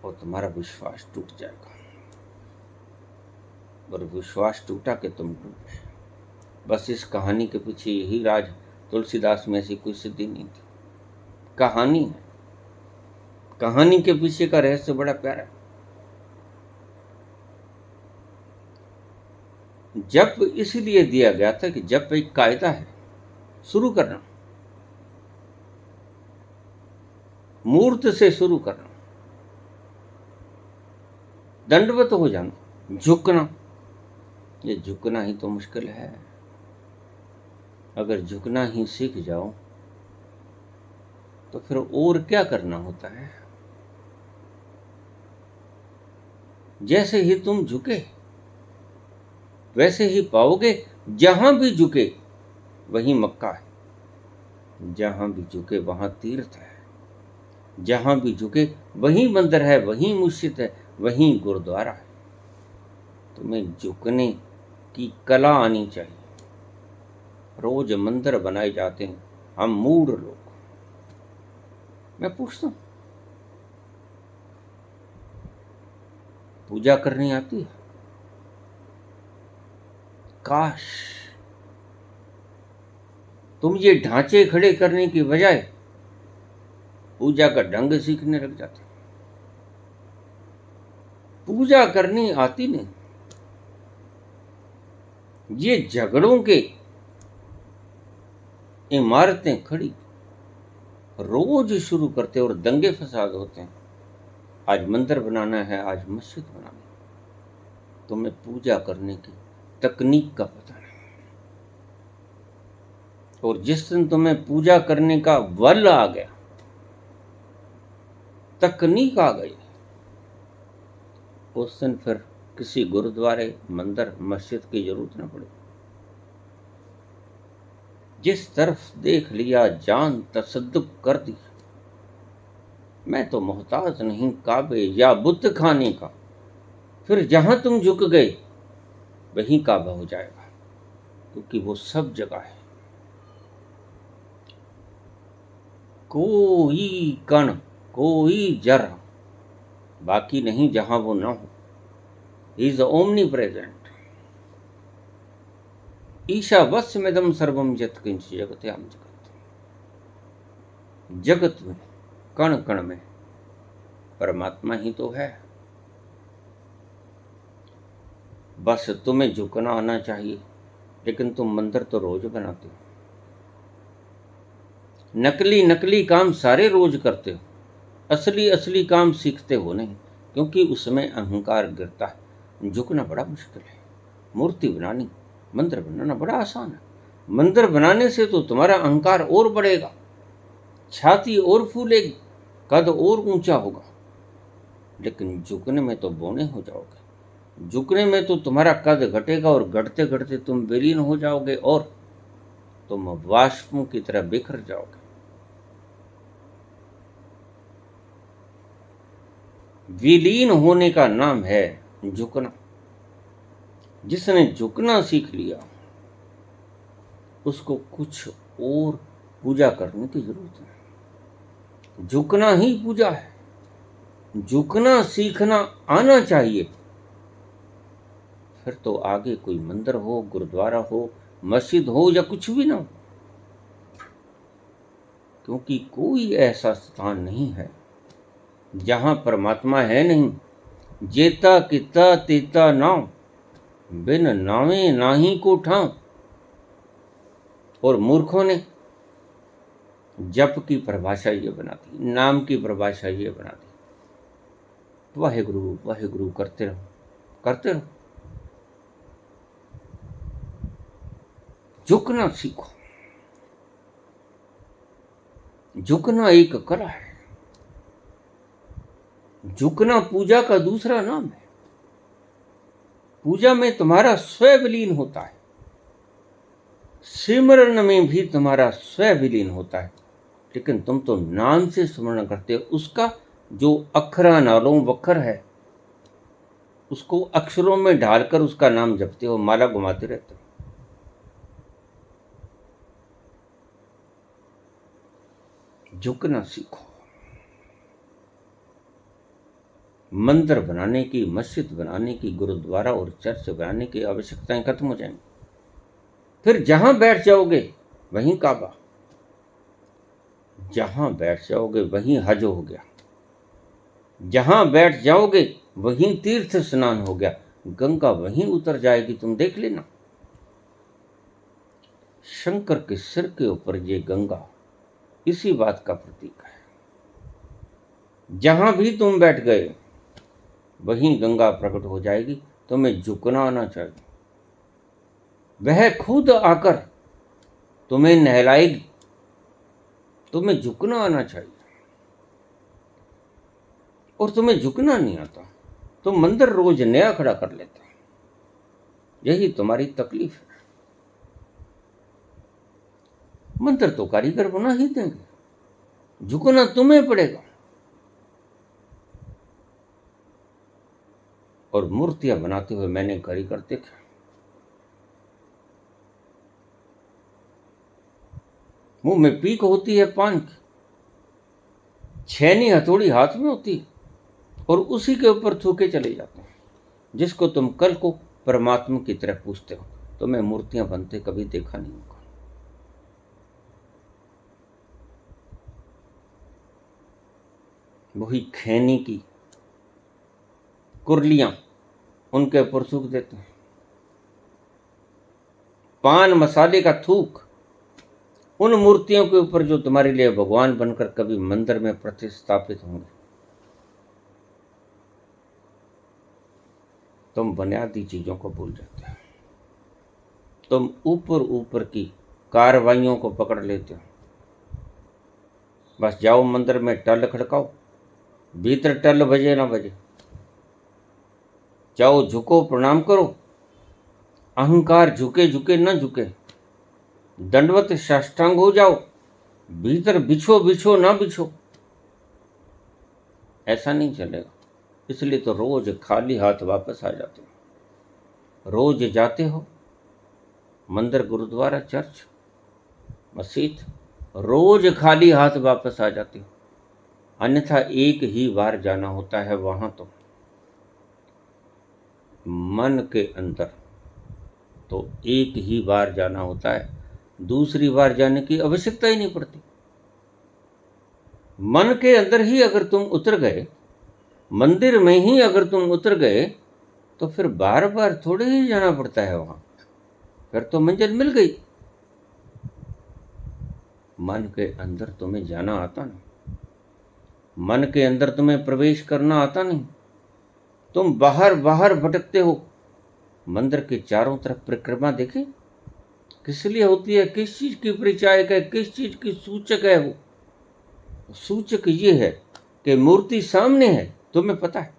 और तुम्हारा विश्वास टूट जाएगा। और विश्वास टूटा कि तुम डूबे। बस इस कहानी के पीछे यही राज। तुलसीदास में ऐसी कोई सिद्धि नहीं थी, कहानी है। कहानी के पीछे का रहस्य बड़ा प्यारा है। जप इसलिए दिया गया था कि जप एक कायदा है, शुरू करना, मूर्त से शुरू करना, दंडवत हो जाना, झुकना। ये झुकना ही तो मुश्किल है। अगर झुकना ही सीख जाओ तो फिर और क्या करना होता है। जैसे ही तुम झुके वैसे ही पाओगे। जहां भी झुके वहीं मक्का है, जहां भी झुके वहां तीर्थ है, जहां भी झुके वहीं मंदिर है, वहीं मस्जिद है, वहीं गुरुद्वारा है। तुम्हें झुकने की कला आनी चाहिए। रोज मंदिर बनाए जाते हैं हम मूढ़ लोग। मैं पूछता हूं, पूजा करनी आती है? काश तुम ये ढांचे खड़े करने की बजाय पूजा का ढंग सीखने लग जाते। पूजा करनी आती नहीं। ये झगड़ों के इमारतें खड़ी रोज शुरू करते और दंगे फसाद होते हैं। आज मंदिर बनाना है, आज मस्जिद बनाना है। तुम्हें पूजा करने की तकनीक का पता नहीं। और जिस दिन तुम्हें पूजा करने का बल आ गया, तकनीक आ गई, उस दिन फिर किसी गुरुद्वारे, मंदिर, मस्जिद की जरूरत न पड़े। जिस तरफ देख लिया जान तसद्दुक कर दी। मैं तो मोहताज नहीं काबे या बुत खाने का। फिर जहां तुम झुक गए वहीं काबा हो जाएगा, क्योंकि वो सब जगह है। कोई कण, कोई जरा बाकी नहीं जहां वो ना हो। He is omnipresent. ईशावास्यमिदं सर्वं यत्किंच जगत्याम जगत्। जगत में कण कण में परमात्मा ही तो है। बस तुम्हें झुकना आना चाहिए, लेकिन तुम मंदिर तो रोज बनाते हो, नकली नकली काम सारे रोज करते हो, असली असली काम सीखते हो नहीं, क्योंकि उसमें अहंकार गिरता है। झुकना बड़ा मुश्किल है। मूर्ति बनानी, मंदिर बनाना बड़ा आसान है। मंदिर बनाने से तो तुम्हारा अहंकार और बढ़ेगा, छाती और फूलेगी, कद और ऊंचा होगा, लेकिन झुकने में तो बौने हो जाओगे। झुकने में तो तुम्हारा कद घटेगा और घटते घटते तुम विलीन हो जाओगे और तुम वाष्पों की तरह बिखर जाओगे। विलीन होने का नाम है झुकना। जिसने झुकना सीख लिया उसको कुछ और पूजा करने की जरूरत नहीं। झुकना ही पूजा है। झुकना सीखना आना चाहिए, फिर तो आगे कोई मंदिर हो, गुरुद्वारा हो, मस्जिद हो या कुछ भी ना हो, क्योंकि कोई ऐसा स्थान नहीं है जहां परमात्मा है नहीं। जेता किता तेता नाव, बिन नावे नाही को ठाव। और मूर्खों ने जप की परिभाषा ये बना दी, नाम की परिभाषा ये बना दी, वाहेगुरु वाहेगुरु करते रहो करते रहो। झुकना सीखो। झुकना एक कला है। झुकना पूजा का दूसरा नाम है। पूजा में तुम्हारा स्वयं विलीन होता है, सिमरन में भी तुम्हारा स्वयं विलीन होता है, लेकिन तुम तो नाम से स्मरण करते हो। उसका जो अक्षरानालों वक्र है उसको अक्षरों में ढालकर उसका नाम जपते हो, माला घुमाते रहते हो। झुकना सीखो। मंदिर बनाने की, मस्जिद बनाने की, गुरुद्वारा और चर्च बनाने की आवश्यकताएं खत्म हो जाएंगी। फिर जहां बैठ जाओगे वहीं काबा, जहां बैठ जाओगे वहीं हज हो गया, जहां बैठ जाओगे वहीं तीर्थ स्नान हो गया, गंगा वहीं उतर जाएगी। तुम देख लेना, शंकर के सिर के ऊपर ये गंगा इसी बात का प्रतीक है। जहां भी तुम बैठ गए वहीं गंगा प्रकट हो जाएगी। तुम्हें झुकना आना चाहिए। वह खुद आकर तुम्हें नहलाएगी। तुम्हें झुकना आना चाहिए। और तुम्हें झुकना नहीं आता तो मंदिर रोज नया खड़ा कर लेते हो। यही तुम्हारी तकलीफ है। मंदिर तो कारीगर बना ही देंगे, झुकना तुम्हें पड़ेगा। और मूर्तियां बनाते हुए मैंने कारीगर देखा, मुंह में पीक होती है पान की, छेनी हथौड़ी हाथ में होती है और उसी के ऊपर थूके चले जाते हैं। जिसको तुम कल को परमात्मा की तरह पूछते हो, तो मैं मूर्तियां बनते कभी देखा नहीं होगा। वही खैनी की कुरलियां उनके ऊपर थूक देते हैं। पान मसाले का थूक उन मूर्तियों के ऊपर जो तुम्हारे लिए भगवान बनकर कभी मंदिर में प्रतिस्थापित होंगे। तुम बुनियादी चीजों को भूल जाते हो। तुम ऊपर ऊपर की कार्रवाइयों को पकड़ लेते हो। बस जाओ मंदिर में टल खड़काओ, भीतर टल बजे ना बजे, जाओ झुको प्रणाम करो, अहंकार झुके झुके न झुके, दंडवत साष्टांग हो जाओ, भीतर बिछो बिछो ना बिछो। ऐसा नहीं चलेगा। इसलिए तो रोज खाली हाथ वापस आ जाते हो। रोज जाते हो मंदिर, गुरुद्वारा, चर्च, मस्जिद, रोज खाली हाथ वापस आ जाते हो। अन्यथा एक ही बार जाना होता है वहां। तो मन के अंदर तो एक ही बार जाना होता है, दूसरी बार जाने की आवश्यकता ही नहीं पड़ती। मन के अंदर ही अगर तुम उतर गए, मंदिर में ही अगर तुम उतर गए, तो फिर बार बार थोड़े ही जाना पड़ता है वहां, फिर तो मंजिल मिल गई। मन के अंदर तुम्हें जाना आता नहीं, मन के अंदर तुम्हें प्रवेश करना आता नहीं, तुम बाहर बाहर भटकते हो। मंदिर के चारों तरफ परिक्रमा देखे किस लिए होती है, किस चीज की परिचायक है, किस चीज की सूचक है? वो सूचक ये है कि मूर्ति सामने है, तुम्हें पता है,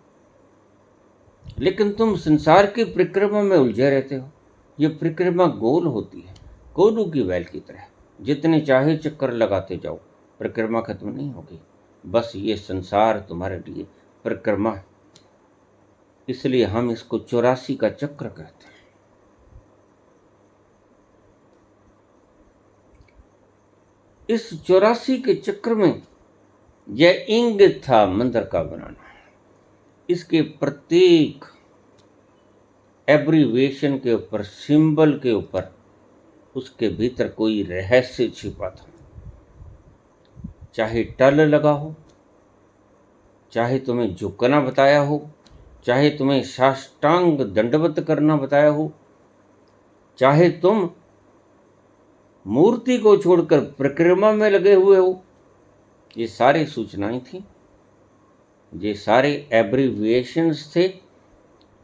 लेकिन तुम संसार की परिक्रमा में उलझे रहते हो। ये परिक्रमा गोल होती है, कोलू की बैल की तरह, जितने चाहे चक्कर लगाते जाओ, परिक्रमा खत्म नहीं होगी। बस ये संसार तुम्हारे लिए परिक्रमा है, इसलिए हम इसको 84 का चक्र कहते हैं। इस 84 के चक्र में यह इंगित था मंदिर का बनाना। इसके प्रत्येक एब्रीविएशन के ऊपर, सिंबल के ऊपर, उसके भीतर कोई रहस्य छिपा था। चाहे टल लगा हो, चाहे तुम्हें झुकना बताया हो, चाहे तुम्हें साष्टांग दंडवत करना बताया हो, चाहे तुम मूर्ति को छोड़कर परिक्रमा में लगे हुए हो, ये सारी सूचनाएं थी, ये सारे एब्रीविएशंस थे,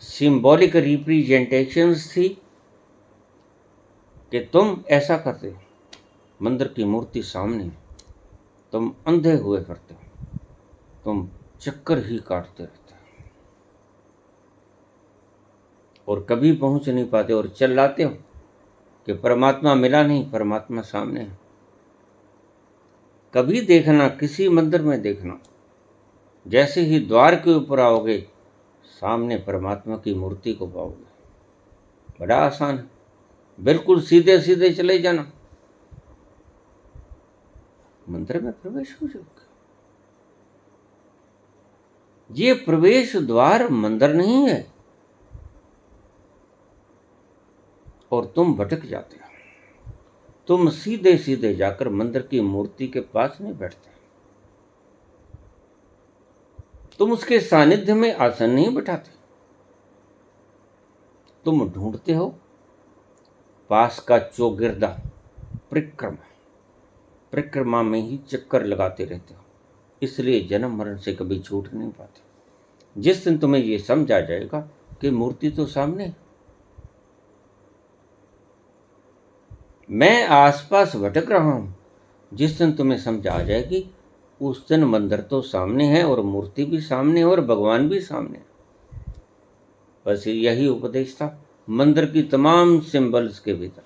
सिंबॉलिक रिप्रेजेंटेशंस थी कि तुम ऐसा करते हो, मंदिर की मूर्ति सामने, तुम अंधे हुए करते हो, तुम चक्कर ही काटते रहते हो और कभी पहुंच नहीं पाते और चिल्लाते हो कि परमात्मा मिला नहीं, परमात्मा सामने है। कभी देखना, किसी मंदिर में देखना, जैसे ही द्वार के ऊपर आओगे, सामने परमात्मा की मूर्ति को पाओगे। बड़ा आसान है, बिल्कुल सीधे सीधे चले जाना, मंदिर में प्रवेश हो जाओगे। ये प्रवेश द्वार मंदिर नहीं है और तुम भटक जाते हो। तुम सीधे सीधे जाकर मंदिर की मूर्ति के पास नहीं बैठते, तुम उसके सानिध्य में आसन नहीं बिठाते, तुम ढूंढते हो पास का चौगिरदा, परिक्रमा, परिक्रमा में ही चक्कर लगाते रहते हो, इसलिए जन्म मरण से कभी छूट नहीं पाते। जिस दिन तुम्हें यह समझ आ जाएगा कि मूर्ति तो सामने है, मैं आसपास भटक रहा हूं, जिस दिन तुम्हें समझ आ जाएगी, उस दिन मंदिर तो सामने है और मूर्ति भी सामने है और भगवान भी सामने है। बस यही उपदेश था मंदिर की तमाम सिंबल्स के भीतर।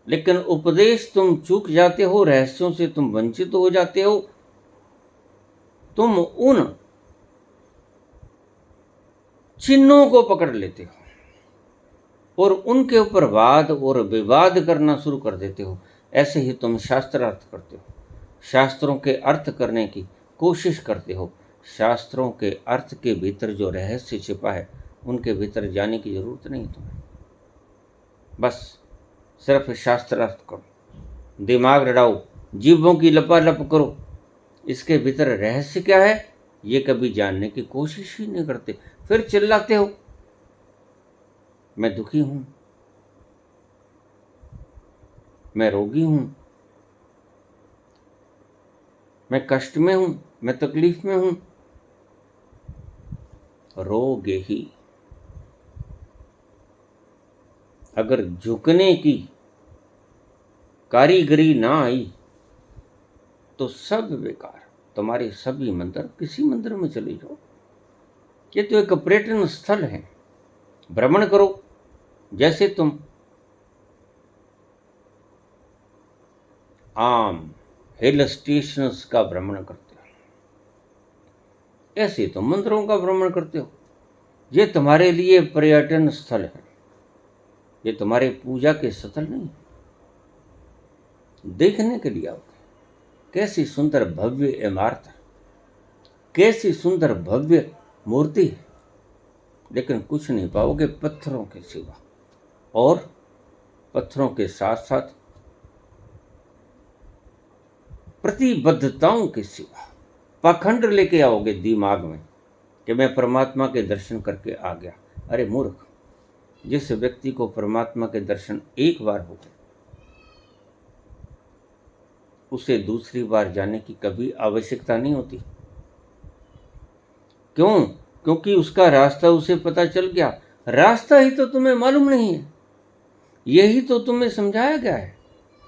लेकिन उपदेश तुम चूक जाते हो, रहस्यों से तुम वंचित हो जाते हो, तुम उन चिन्हों को पकड़ लेते हो और उनके ऊपर वाद और विवाद करना शुरू कर देते हो। ऐसे ही तुम शास्त्रार्थ करते हो, शास्त्रों के अर्थ करने की कोशिश करते हो। शास्त्रों के अर्थ के भीतर जो रहस्य छिपा है, उनके भीतर जाने की जरूरत नहीं तुम्हें। बस सिर्फ शास्त्रार्थ करो, दिमाग लड़ाओ, जीभों की लपालप करो, इसके भीतर रहस्य क्या है ये कभी जानने की कोशिश ही नहीं करते। फिर चिल्लाते हो, मैं दुखी हूं, मैं रोगी हूं, मैं कष्ट में हूं, मैं तकलीफ में हूं। रोगे ही। अगर झुकने की कारीगरी ना आई तो सब बेकार। तुम्हारे सभी मंदिर, किसी मंदिर में चले जाओ, ये तो एक पर्यटन स्थल है, भ्रमण करो। जैसे तुम आम हिल स्टेशंस का भ्रमण करते हो, ऐसे तुम मंदिरों का भ्रमण करते हो। ये तुम्हारे लिए पर्यटन स्थल है, ये तुम्हारे पूजा के स्थल नहीं। देखने के लिए आओगे, कैसी सुंदर भव्य इमारत है, कैसी सुंदर भव्य मूर्ति है, लेकिन कुछ नहीं पाओगे पत्थरों के सिवा। और पत्थरों के साथ साथ प्रतिबद्धताओं के सिवा पाखंड लेके आओगे दिमाग में कि मैं परमात्मा के दर्शन करके आ गया। अरे मूर्ख, जिस व्यक्ति को परमात्मा के दर्शन एक बार हो गए उसे दूसरी बार जाने की कभी आवश्यकता नहीं होती। क्यों? क्योंकि उसका रास्ता उसे पता चल गया। रास्ता ही तो तुम्हें मालूम नहीं है, यही तो तुम्हें समझाया गया है।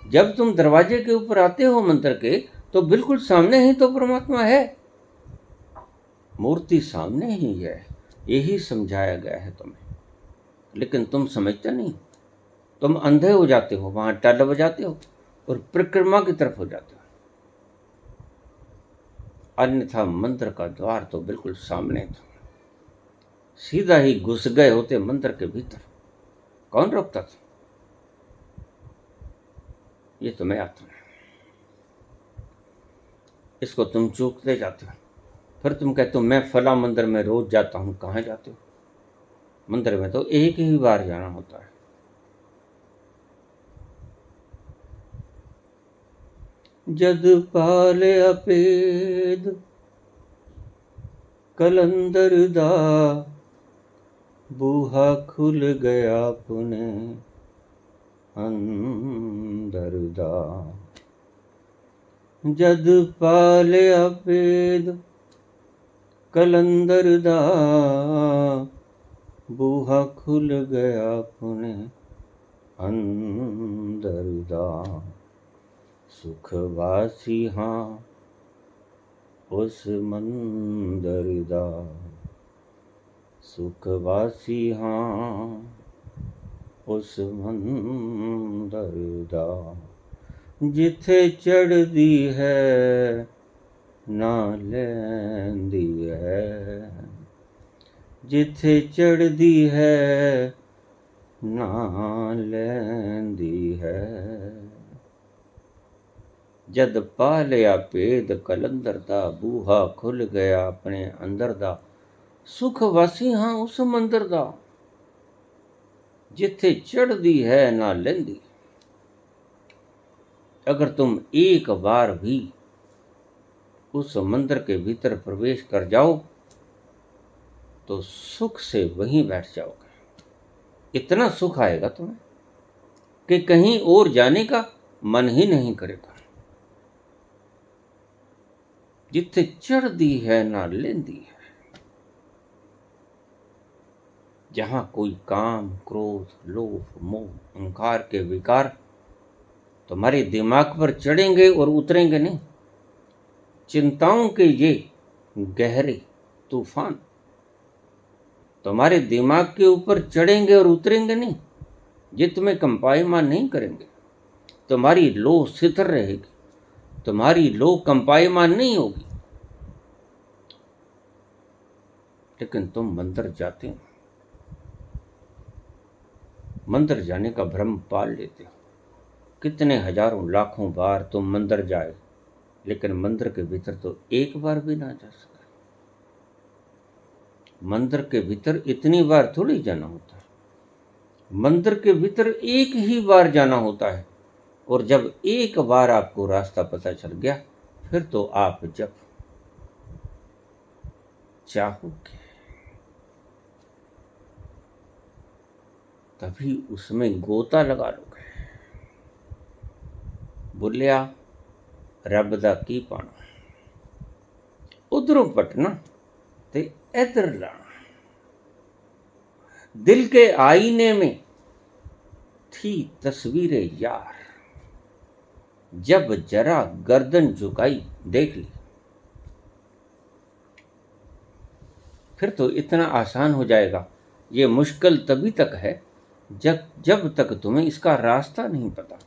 जब तुम दरवाजे के ऊपर आते हो मंदिर के, तो बिल्कुल सामने ही तो परमात्मा है, मूर्ति सामने ही है, यही समझाया गया है तुम्हें। लेकिन तुम समझते नहीं, तुम अंधे हो जाते हो, वहां टल बजाते हो और परिक्रमा की तरफ हो जाते हो। अन्यथा मंदिर का द्वार तो बिल्कुल सामने था, सीधा ही घुस गए होते मंदिर के भीतर। कौन रोकता था? ये तुम्हें आता है, इसको तुम चूकते जाते हो। फिर तुम कहते हो मैं फला मंदिर में रोज जाता हूं। कहाँ जाते हो? मंदिर में तो एक ही बार जाना होता है। जद पाले अपेद कलंदर दा, बूहा खुल गया पुने अंदर दा। जद पाले अपेद कलंदर दा, बूहा खुल गया पुने अंदर दा। सुखवासी हाँ उस मंदर दा, सुखवासी हाँ उस मंदर दा। जिथे चढ़दी है ना लैंदी है, जिथे चढ़दी है ना लैंदी है। जद पा लिया भेद कलंदर दा, बूहा खुल गया अपने अंदर दा। सुख वासी हाँ उस मंदिर दा, जिथे चढ़दी है ना लैंदी। अगर तुम एक बार भी उस मंदिर के भीतर प्रवेश कर जाओ तो सुख से वहीं बैठ जाओगे। इतना सुख आएगा तुम्हें कि कहीं और जाने का मन ही नहीं करेगा। जिथे चढ़दी है ना लेंदी है। जहां कोई काम, क्रोध, लोभ, मोह, अहंकार के विकार तुम्हारे दिमाग पर चढ़ेंगे और उतरेंगे नहीं। चिंताओं के ये गहरे तूफान तुम्हारे दिमाग के ऊपर चढ़ेंगे और उतरेंगे नहीं। ये तुम्हें कंपायमान नहीं करेंगे। तुम्हारी लो स्थिर रहेगी, तुम्हारी लो कंपायमान नहीं होगी। लेकिन तुम मंदिर जाते हो, मंदिर जाने का भ्रम पाल लेते हो। कितने हजारों लाखों बार तुम मंदिर जाए, लेकिन मंदिर के भीतर तो एक बार भी ना जा सका। मंदिर के भीतर इतनी बार थोड़ी जाना होता है। मंदिर के भीतर एक ही बार जाना होता है। और जब एक बार आपको रास्ता पता चल गया, फिर तो आप जब चाहोगे तभी उसमें गोता लगा लोगे। बोलिया रब दा की पाना, उधरों पटना ते इधर लाना। दिल के आईने में थी तस्वीरें यार, जब जरा गर्दन झुकाई देख ली। फिर तो इतना आसान हो जाएगा। ये मुश्किल तभी तक है जब तक तुम्हें इसका रास्ता नहीं पता।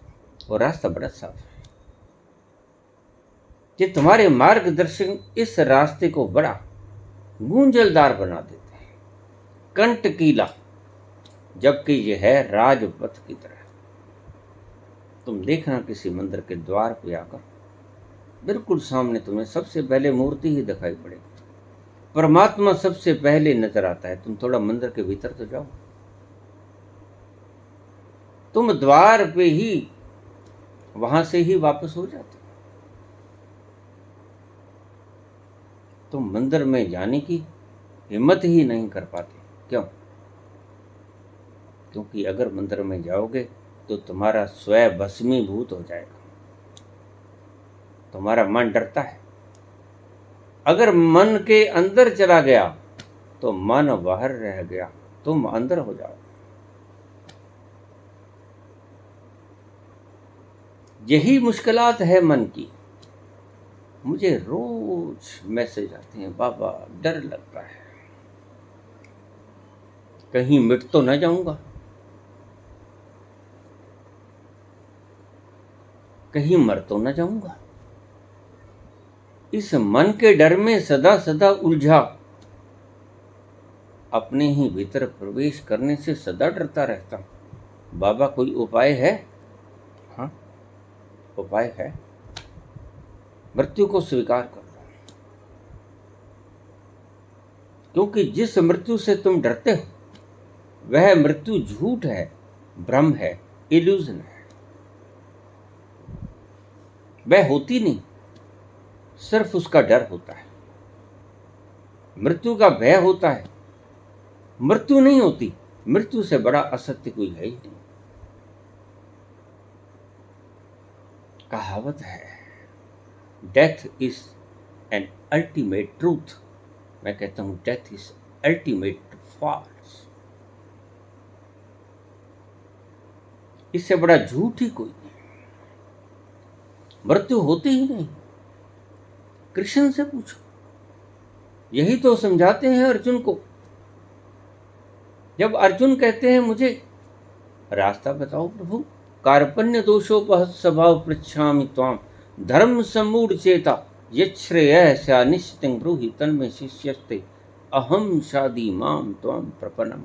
और रास्ता बड़ा साफ है। ये तुम्हारे मार्गदर्शक इस रास्ते को बड़ा गूंजलदार बना देते हैं, कंटकीला, जबकि यह है राजपथ की तरह। तुम देखना किसी मंदिर के द्वार पे आकर बिल्कुल सामने तुम्हें सबसे पहले मूर्ति ही दिखाई पड़ेगी। परमात्मा सबसे पहले नजर आता है। तुम थोड़ा मंदिर के भीतर तो जाओ, तुम द्वार पे ही वहां से ही वापस हो जाते, तुम मंदिर में जाने की हिम्मत ही नहीं कर पाते। क्यों? क्योंकि अगर मंदिर में जाओगे तो तुम्हारा स्वयं भस्मीभूत हो जाएगा, तुम्हारा मन डरता है। अगर मन के अंदर चला गया तो मन बाहर रह गया, तुम अंदर हो जाओ। यही मुश्किलात है मन की। मुझे रोज मैसेज आते हैं, बाबा डर लगता है, कहीं मिट तो न जाऊंगा, कहीं मर तो न जाऊंगा। इस मन के डर में सदा सदा उलझा, अपने ही भीतर प्रवेश करने से सदा डरता रहता हूं। बाबा कोई उपाय है? हाँ, उपाय है। मृत्यु को स्वीकार कर लो, क्योंकि जिस मृत्यु से तुम डरते हो वह मृत्यु झूठ है, भ्रम है, इल्यूजन है। वह होती नहीं, सिर्फ उसका डर होता है। मृत्यु का भय होता है, मृत्यु नहीं होती। मृत्यु से बड़ा असत्य कोई है ही नहीं। कहावत है, death is an ultimate truth. मैं कहता हूं डेथ इज अल्टीमेट फॉल्स। इससे बड़ा झूठ ही कोई नहीं। मृत्यु होती ही नहीं। कृष्ण से पूछो, यही तो समझाते हैं अर्जुन को। जब अर्जुन कहते हैं मुझे रास्ता बताओ प्रभु, कार्पण्य दोषोपहत स्वभाव पृच्छामि त्वाम धर्म सम्मूढ़ चेता यच्छ्रेयः स्या निश्चितं ब्रूहि तन्मे शिष्यस्ते अहम शादी माम त्वाम प्रपन्नम।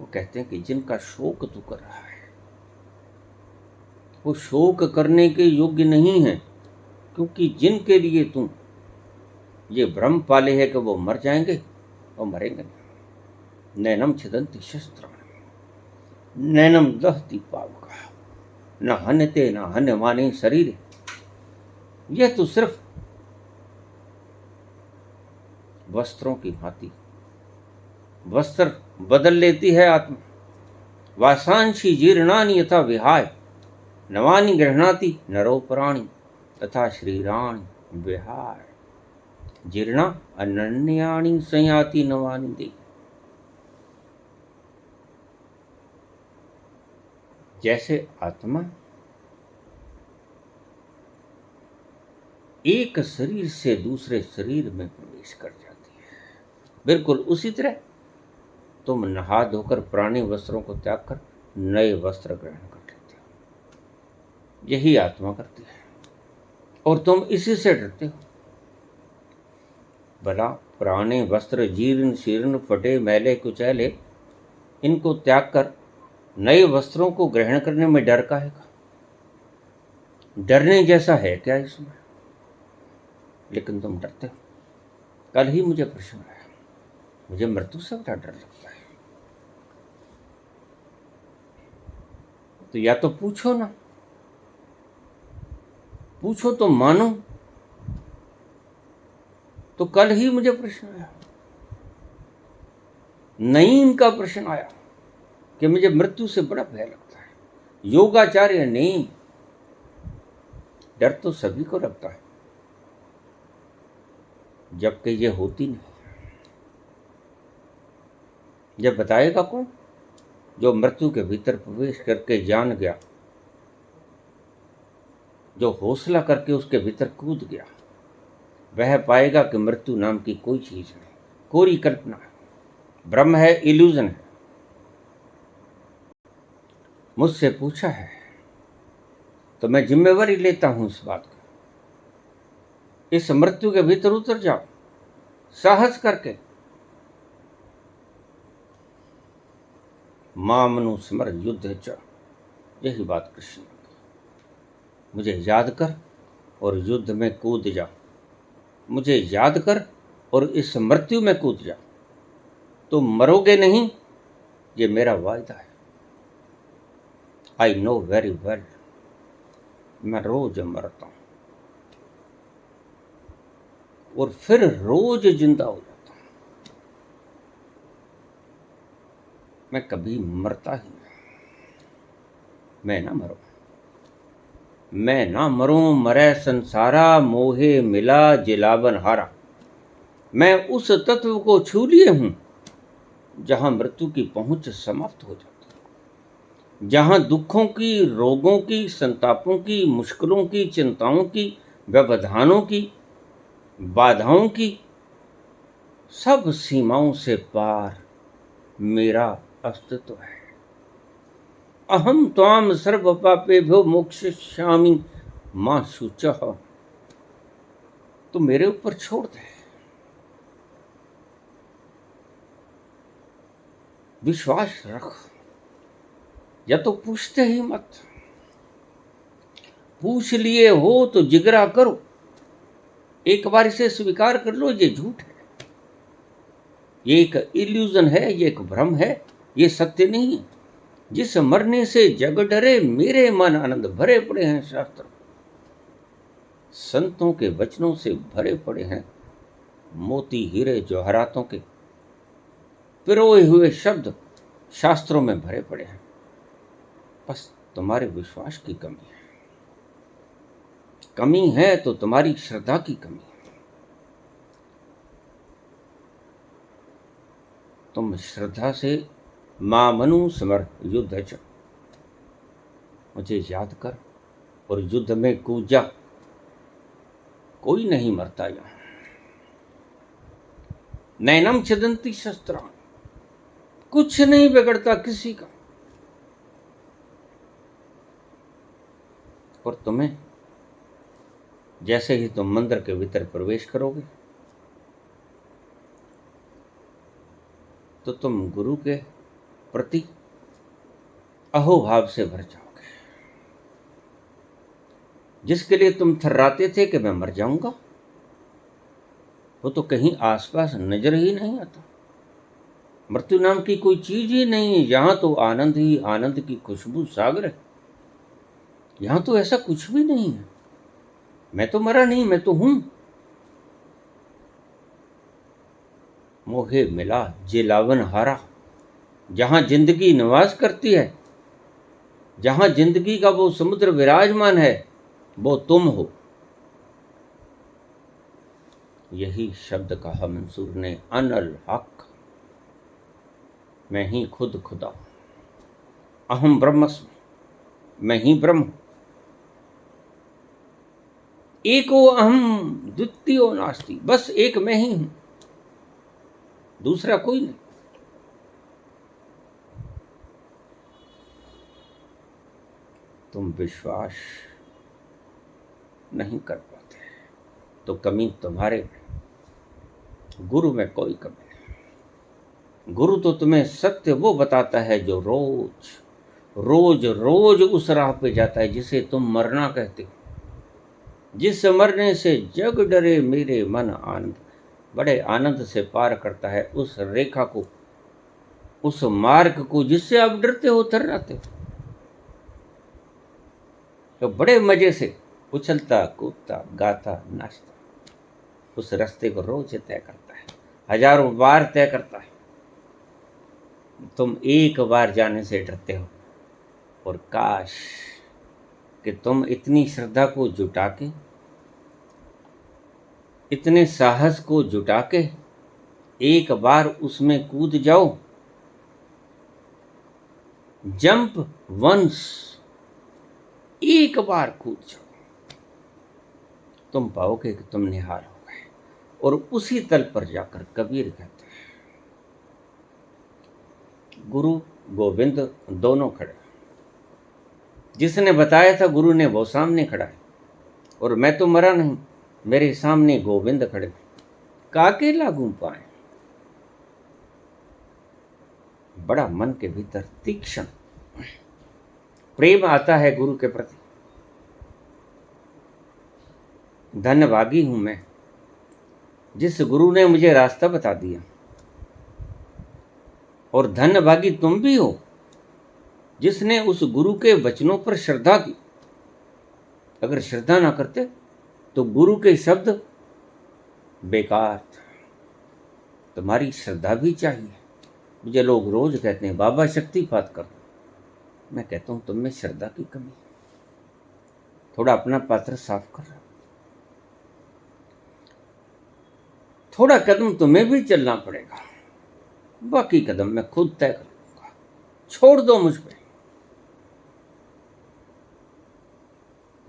वो कहते हैं कि जिनका शोक तू कर रहा है वो शोक करने के योग्य नहीं है, क्योंकि जिनके लिए तुम ये भ्रम पाले है कि वो मर जाएंगे, वो मरेंगे नहीं। नैनम छिदन्ति शस्त्राणि नैनम दहति पावका न हन्यते न हन्यमाने शरीर। यह तो सिर्फ वस्त्रों की भांति वस्त्र बदल लेती है आत्मा। वासांशी जीर्णानि यथा विहाय नवानि गृह्णाति नरो प्राणि तथा श्रीराणि विहाय जीर्णा अनन्यानि संयाति नवानि दे। जैसे आत्मा एक शरीर से दूसरे शरीर में प्रवेश कर जाती है, बिल्कुल उसी तरह तुम नहा धोकर पुराने वस्त्रों को त्याग कर नए वस्त्र ग्रहण कर लेते हो। यही आत्मा करती है और तुम इसी से डरते हो। भला पुराने वस्त्र जीर्ण शीर्ण फटे मैले कुचैले, इनको त्याग कर नए वस्त्रों को ग्रहण करने में डर काहेगा? डरने जैसा है क्या इसमें? लेकिन तुम डरते हो। कल ही मुझे प्रश्न आया, मुझे मृत्यु से बड़ा डर लगता है। तो या तो पूछो ना, पूछो तो मानो। तो कल ही मुझे प्रश्न आया, नईम का प्रश्न आया कि मुझे मृत्यु से बड़ा भय लगता है। योगाचार्य नईम, डर तो सभी को लगता है, जबकि ये होती नहीं। जब बताएगा कौन? जो मृत्यु के भीतर प्रवेश करके जान गया, जो हौसला करके उसके भीतर कूद गया, वह पाएगा कि मृत्यु नाम की कोई चीज नहीं, कोरी कल्पना है, भ्रम है, इल्यूजन है। मुझसे पूछा है तो मैं जिम्मेवारी लेता हूं इस बात की। इस मृत्यु के भीतर उतर जाओ साहस करके। मामनु स्मर युद्ध च, यही बात कृष्ण ने कही। मुझे याद कर और युद्ध में कूद जा। मुझे याद कर और इस मृत्यु में कूद जा। तुम मरोगे नहीं, ये मेरा वायदा है। आई नो वेरी वेल, मैं रोज मरता हूं और फिर रोज जिंदा हो जाता हूं। मैं कभी मरता ही नहीं। मैं ना मरूं, मैं ना मरूं, मरे संसारा, मोहे मिला जिलावन हारा। मैं उस तत्व को छू लिए हूं जहां मृत्यु की पहुंच समाप्त हो जाती है, जहां दुखों की, रोगों की, संतापों की, मुश्किलों की, चिंताओं की, व्यवधानों की, बाधाओं की, सब सीमाओं से पार मेरा अस्तित्व है। अहम त्वाम सर्व पापेभ्यो मोक्षयिष्यामि मां शुचः। तो मेरे ऊपर छोड़ दे, विश्वास रख, या तो पूछते ही मत। पूछ लिए हो तो जिगरा करो, एक बार इसे स्वीकार कर लो, ये झूठ है, ये एक इल्यूजन है, ये एक भ्रम है, ये सत्य नहीं है। जिस मरने से जग डरे, मेरे मन आनंद भरे पड़े हैं। शास्त्र संतों के वचनों से भरे पड़े हैं, मोती हीरे जवाहरातों के पिरोए हुए शब्द शास्त्रों में भरे पड़े हैं। बस तुम्हारे विश्वास की कमी है। कमी है तो तुम्हारी श्रद्धा की कमी है। तुम श्रद्धा से मां मनु समर युद्ध च, मुझे याद कर और युद्ध में कूद जा। कोई नहीं मरता यहां। नैनम छिदंती शस्त्रा, कुछ नहीं बिगड़ता किसी का। और तुम्हें जैसे ही तुम मंदिर के भीतर प्रवेश करोगे तो तुम गुरु के प्रति अहोभाव से भर जाओगे। जिसके लिए तुम थर्राते थे कि मैं मर जाऊंगा, वो तो कहीं आसपास नजर ही नहीं आता। मृत्यु नाम की कोई चीज ही नहीं है। यहां तो आनंद ही आनंद की खुशबू सागर है। यहां तो ऐसा कुछ भी नहीं है। मैं तो मरा नहीं, मैं तो हूं। मोहे मिला जिलावन हारा, जहां जिंदगी निवास करती है, जहां जिंदगी का वो समुद्र विराजमान है, वो तुम हो। यही शब्द कहा मंसूर ने, अनल हक, मैं ही खुद खुदा, अहम ब्रह्मस्मि, मैं ही ब्रह्म, एको अहम द्वितीयो नास्ति, बस एक मैं ही हूं, दूसरा कोई नहीं। तुम विश्वास नहीं कर पाते तो कमी तुम्हारे में, गुरु में कोई कमी नहीं। गुरु तो तुम्हें सत्य वो बताता है जो रोज रोज रोज उस राह पे जाता है जिसे तुम मरना कहते हो। जिस मरने से जग डरे मेरे मन आनंद, बड़े आनंद से पार करता है उस रेखा को, उस मार्ग को जिससे आप डरते हो, थर्राते हो। तो बड़े मजे से उछलता कूदता गाता नाचता उस रास्ते को रोज तय करता है, हजारों बार तय करता है। तुम एक बार जाने से डरते हो, और काश कि तुम इतनी श्रद्धा को जुटा के, इतने साहस को जुटा के एक बार उसमें कूद जाओ। जंप वंस, एक बार कूद जाओ, तुम पाओगे कि तुम निहार हो गए। और उसी तल पर जाकर कबीर कहते हैं, गुरु गोविंद दोनों खड़े। जिसने बताया था गुरु ने, वो सामने खड़ा है, और मैं तो मरा नहीं, मेरे सामने गोविंद खड़े। काके लागू पाए। बड़ा मन के भीतर तीक्ष्ण प्रेम आता है गुरु के प्रति। धन्यभागी हूं मैं जिस गुरु ने मुझे रास्ता बता दिया, और धन्यभागी तुम भी हो जिसने उस गुरु के वचनों पर श्रद्धा की। अगर श्रद्धा ना करते तो गुरु के शब्द बेकार थे। तुम्हारी श्रद्धा भी चाहिए। मुझे लोग रोज कहते हैं बाबा शक्तिपात कर दो। मैं कहता हूं तुम में श्रद्धा की कमी, थोड़ा अपना पात्र साफ कर रहा। थोड़ा कदम तुम्हें भी चलना पड़ेगा, बाकी कदम मैं खुद तय कर लूंगा। छोड़ दो मुझ पे,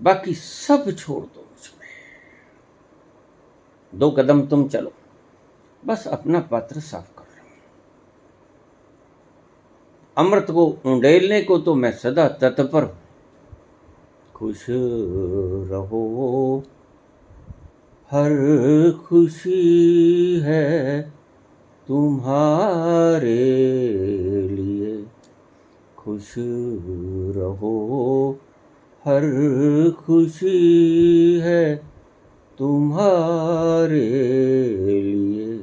बाकी सब छोड़ दो मुझ पे। 2 कदम तुम चलो, बस अपना पात्र साफ कर रहा हूं। अमृत को उंडेलने को तो मैं सदा तत्पर हूं। खुश रहो, हर खुशी है तुम्हारे लिए। खुश रहो, हर खुशी है तुम्हारे लिए।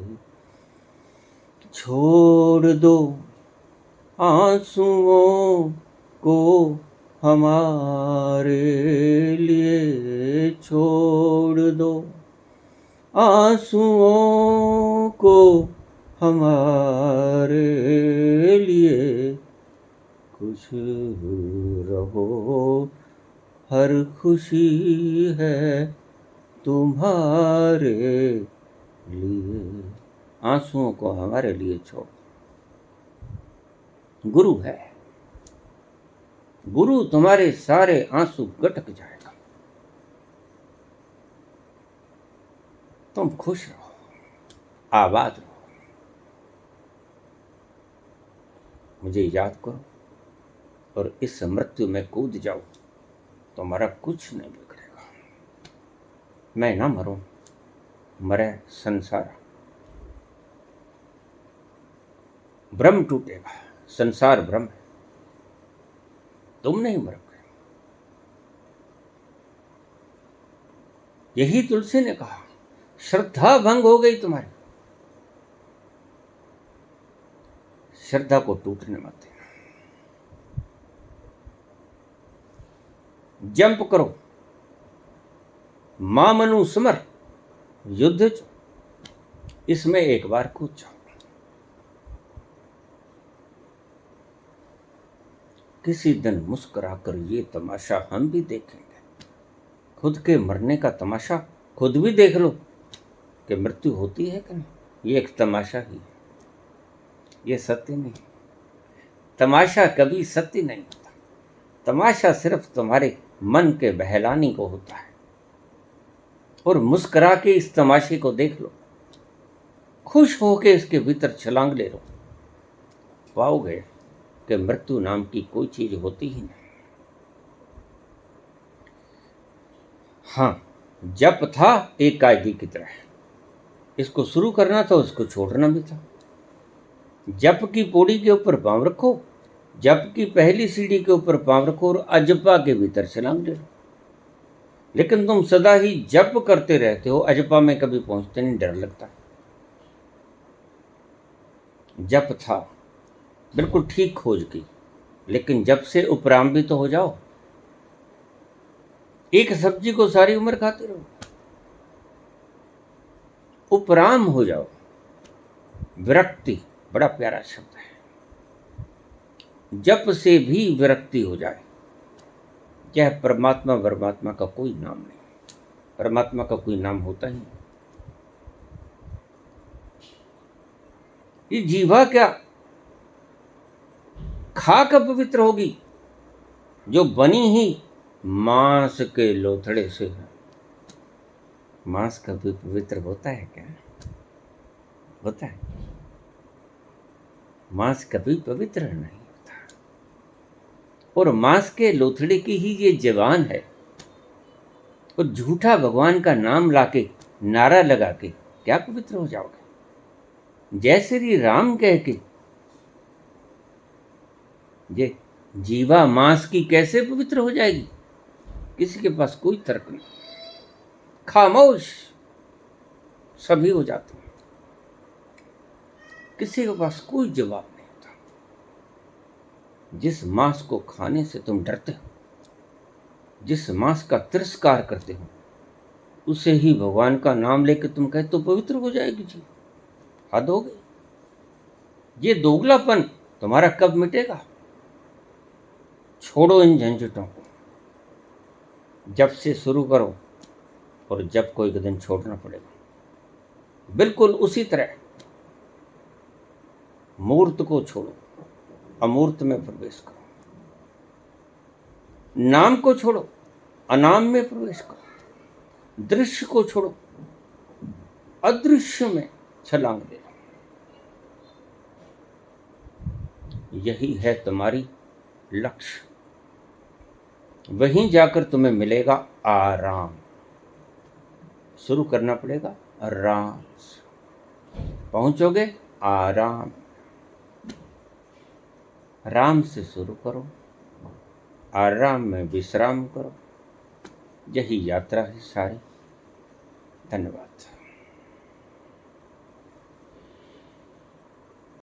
छोड़ दो आंसुओं को हमारे लिए। छोड़ दो आंसुओं को हमारे लिए। खुश रहो, हर खुशी है तुम्हारे लिए। आंसुओं को हमारे लिए छोड़। गुरु है, गुरु तुम्हारे सारे आंसू गटक जाएगा। तुम खुश रहो, आबाद रहो। मुझे याद करो और इस मृत्यु में कूद जाओ, तुम्हारा कुछ नहीं बिगड़ेगा। मैं ना मरूं, मरे संसार। ब्रह्म टूटेगा, संसार ब्रह्म है, तुम नहीं मरोगे। यही तुलसी ने कहा, श्रद्धा भंग हो गई तुम्हारी, श्रद्धा को टूटने मत देना। जंप करो, मां मनु समर, युद्ध इसमें एक बार कूद जाओ। किसी दिन मुस्कुराकर ये तमाशा हम भी देखेंगे। खुद के मरने का तमाशा खुद भी देख लो कि मृत्यु होती है कि नहीं। ये एक तमाशा ही है, ये सत्य नहीं। तमाशा कभी सत्य नहीं होता। तमाशा सिर्फ तुम्हारे मन के बहलाने को होता है। और मुस्कुरा के इस तमाशे को देख लो, खुश होके इसके भीतर छलांग ले लो, पाओगे कि मृत्यु नाम की कोई चीज होती ही नहीं। हाँ, जप था एक कायदे की तरह, इसको शुरू करना था, उसको छोड़ना भी था। जप की पौड़ी के ऊपर पांव रखो, जप की पहली सीढ़ी के ऊपर पांव रखो और अजपा के भीतर छलांग ले लो। लेकिन तुम सदा ही जप करते रहते हो, अजपा में कभी पहुंचते नहीं, डर लगता है। जप था, बिल्कुल ठीक खोज की, लेकिन जब से उपराम भी तो हो जाओ। एक सब्जी को सारी उम्र खाते रहो, उपराम हो जाओ। विरक्ति बड़ा प्यारा शब्द है। जप से भी विरक्ति हो जाए, यह परमात्मा परमात्मा का कोई नाम नहीं। परमात्मा का कोई नाम होता ही नहीं। ये जीवा क्या खा कर पवित्र होगी, जो बनी ही मांस के लोथड़े से है। मांस कभी पवित्र होता है क्या? होता है? मांस कभी पवित्र नहीं होता। और मांस के लोथड़े की ही ये जवान है, और झूठा भगवान का नाम लाके, नारा लगा के क्या पवित्र हो जाओगे? जय श्री राम कह के ये जीवा मांस की कैसे पवित्र हो जाएगी? किसी के पास कोई तर्क नहीं, खामोश सभी हो जाते हैं, किसी के पास कोई जवाब नहीं होता। जिस मांस को खाने से तुम डरते हो, जिस मांस का तिरस्कार करते हो, उसे ही भगवान का नाम लेकर तुम कहते तो पवित्र हो जाएगी जी। हद हो गई। ये दोगलापन तुम्हारा कब मिटेगा? छोड़ो इन झंझटों को, जब से शुरू करो और जब कोई दिन छोड़ना पड़ेगा। बिल्कुल उसी तरह मूर्त को छोड़ो, अमूर्त में प्रवेश करो। नाम को छोड़ो, अनाम में प्रवेश करो। दृश्य को छोड़ो, अदृश्य में छलांग दे। यही है तुम्हारी लक्ष्य। वहीं जाकर तुम्हें मिलेगा आराम। शुरू करना पड़ेगा आराम से, पहुंचोगे आराम। आराम से शुरू करो, आराम में विश्राम करो। यही यात्रा है सारी। धन्यवाद।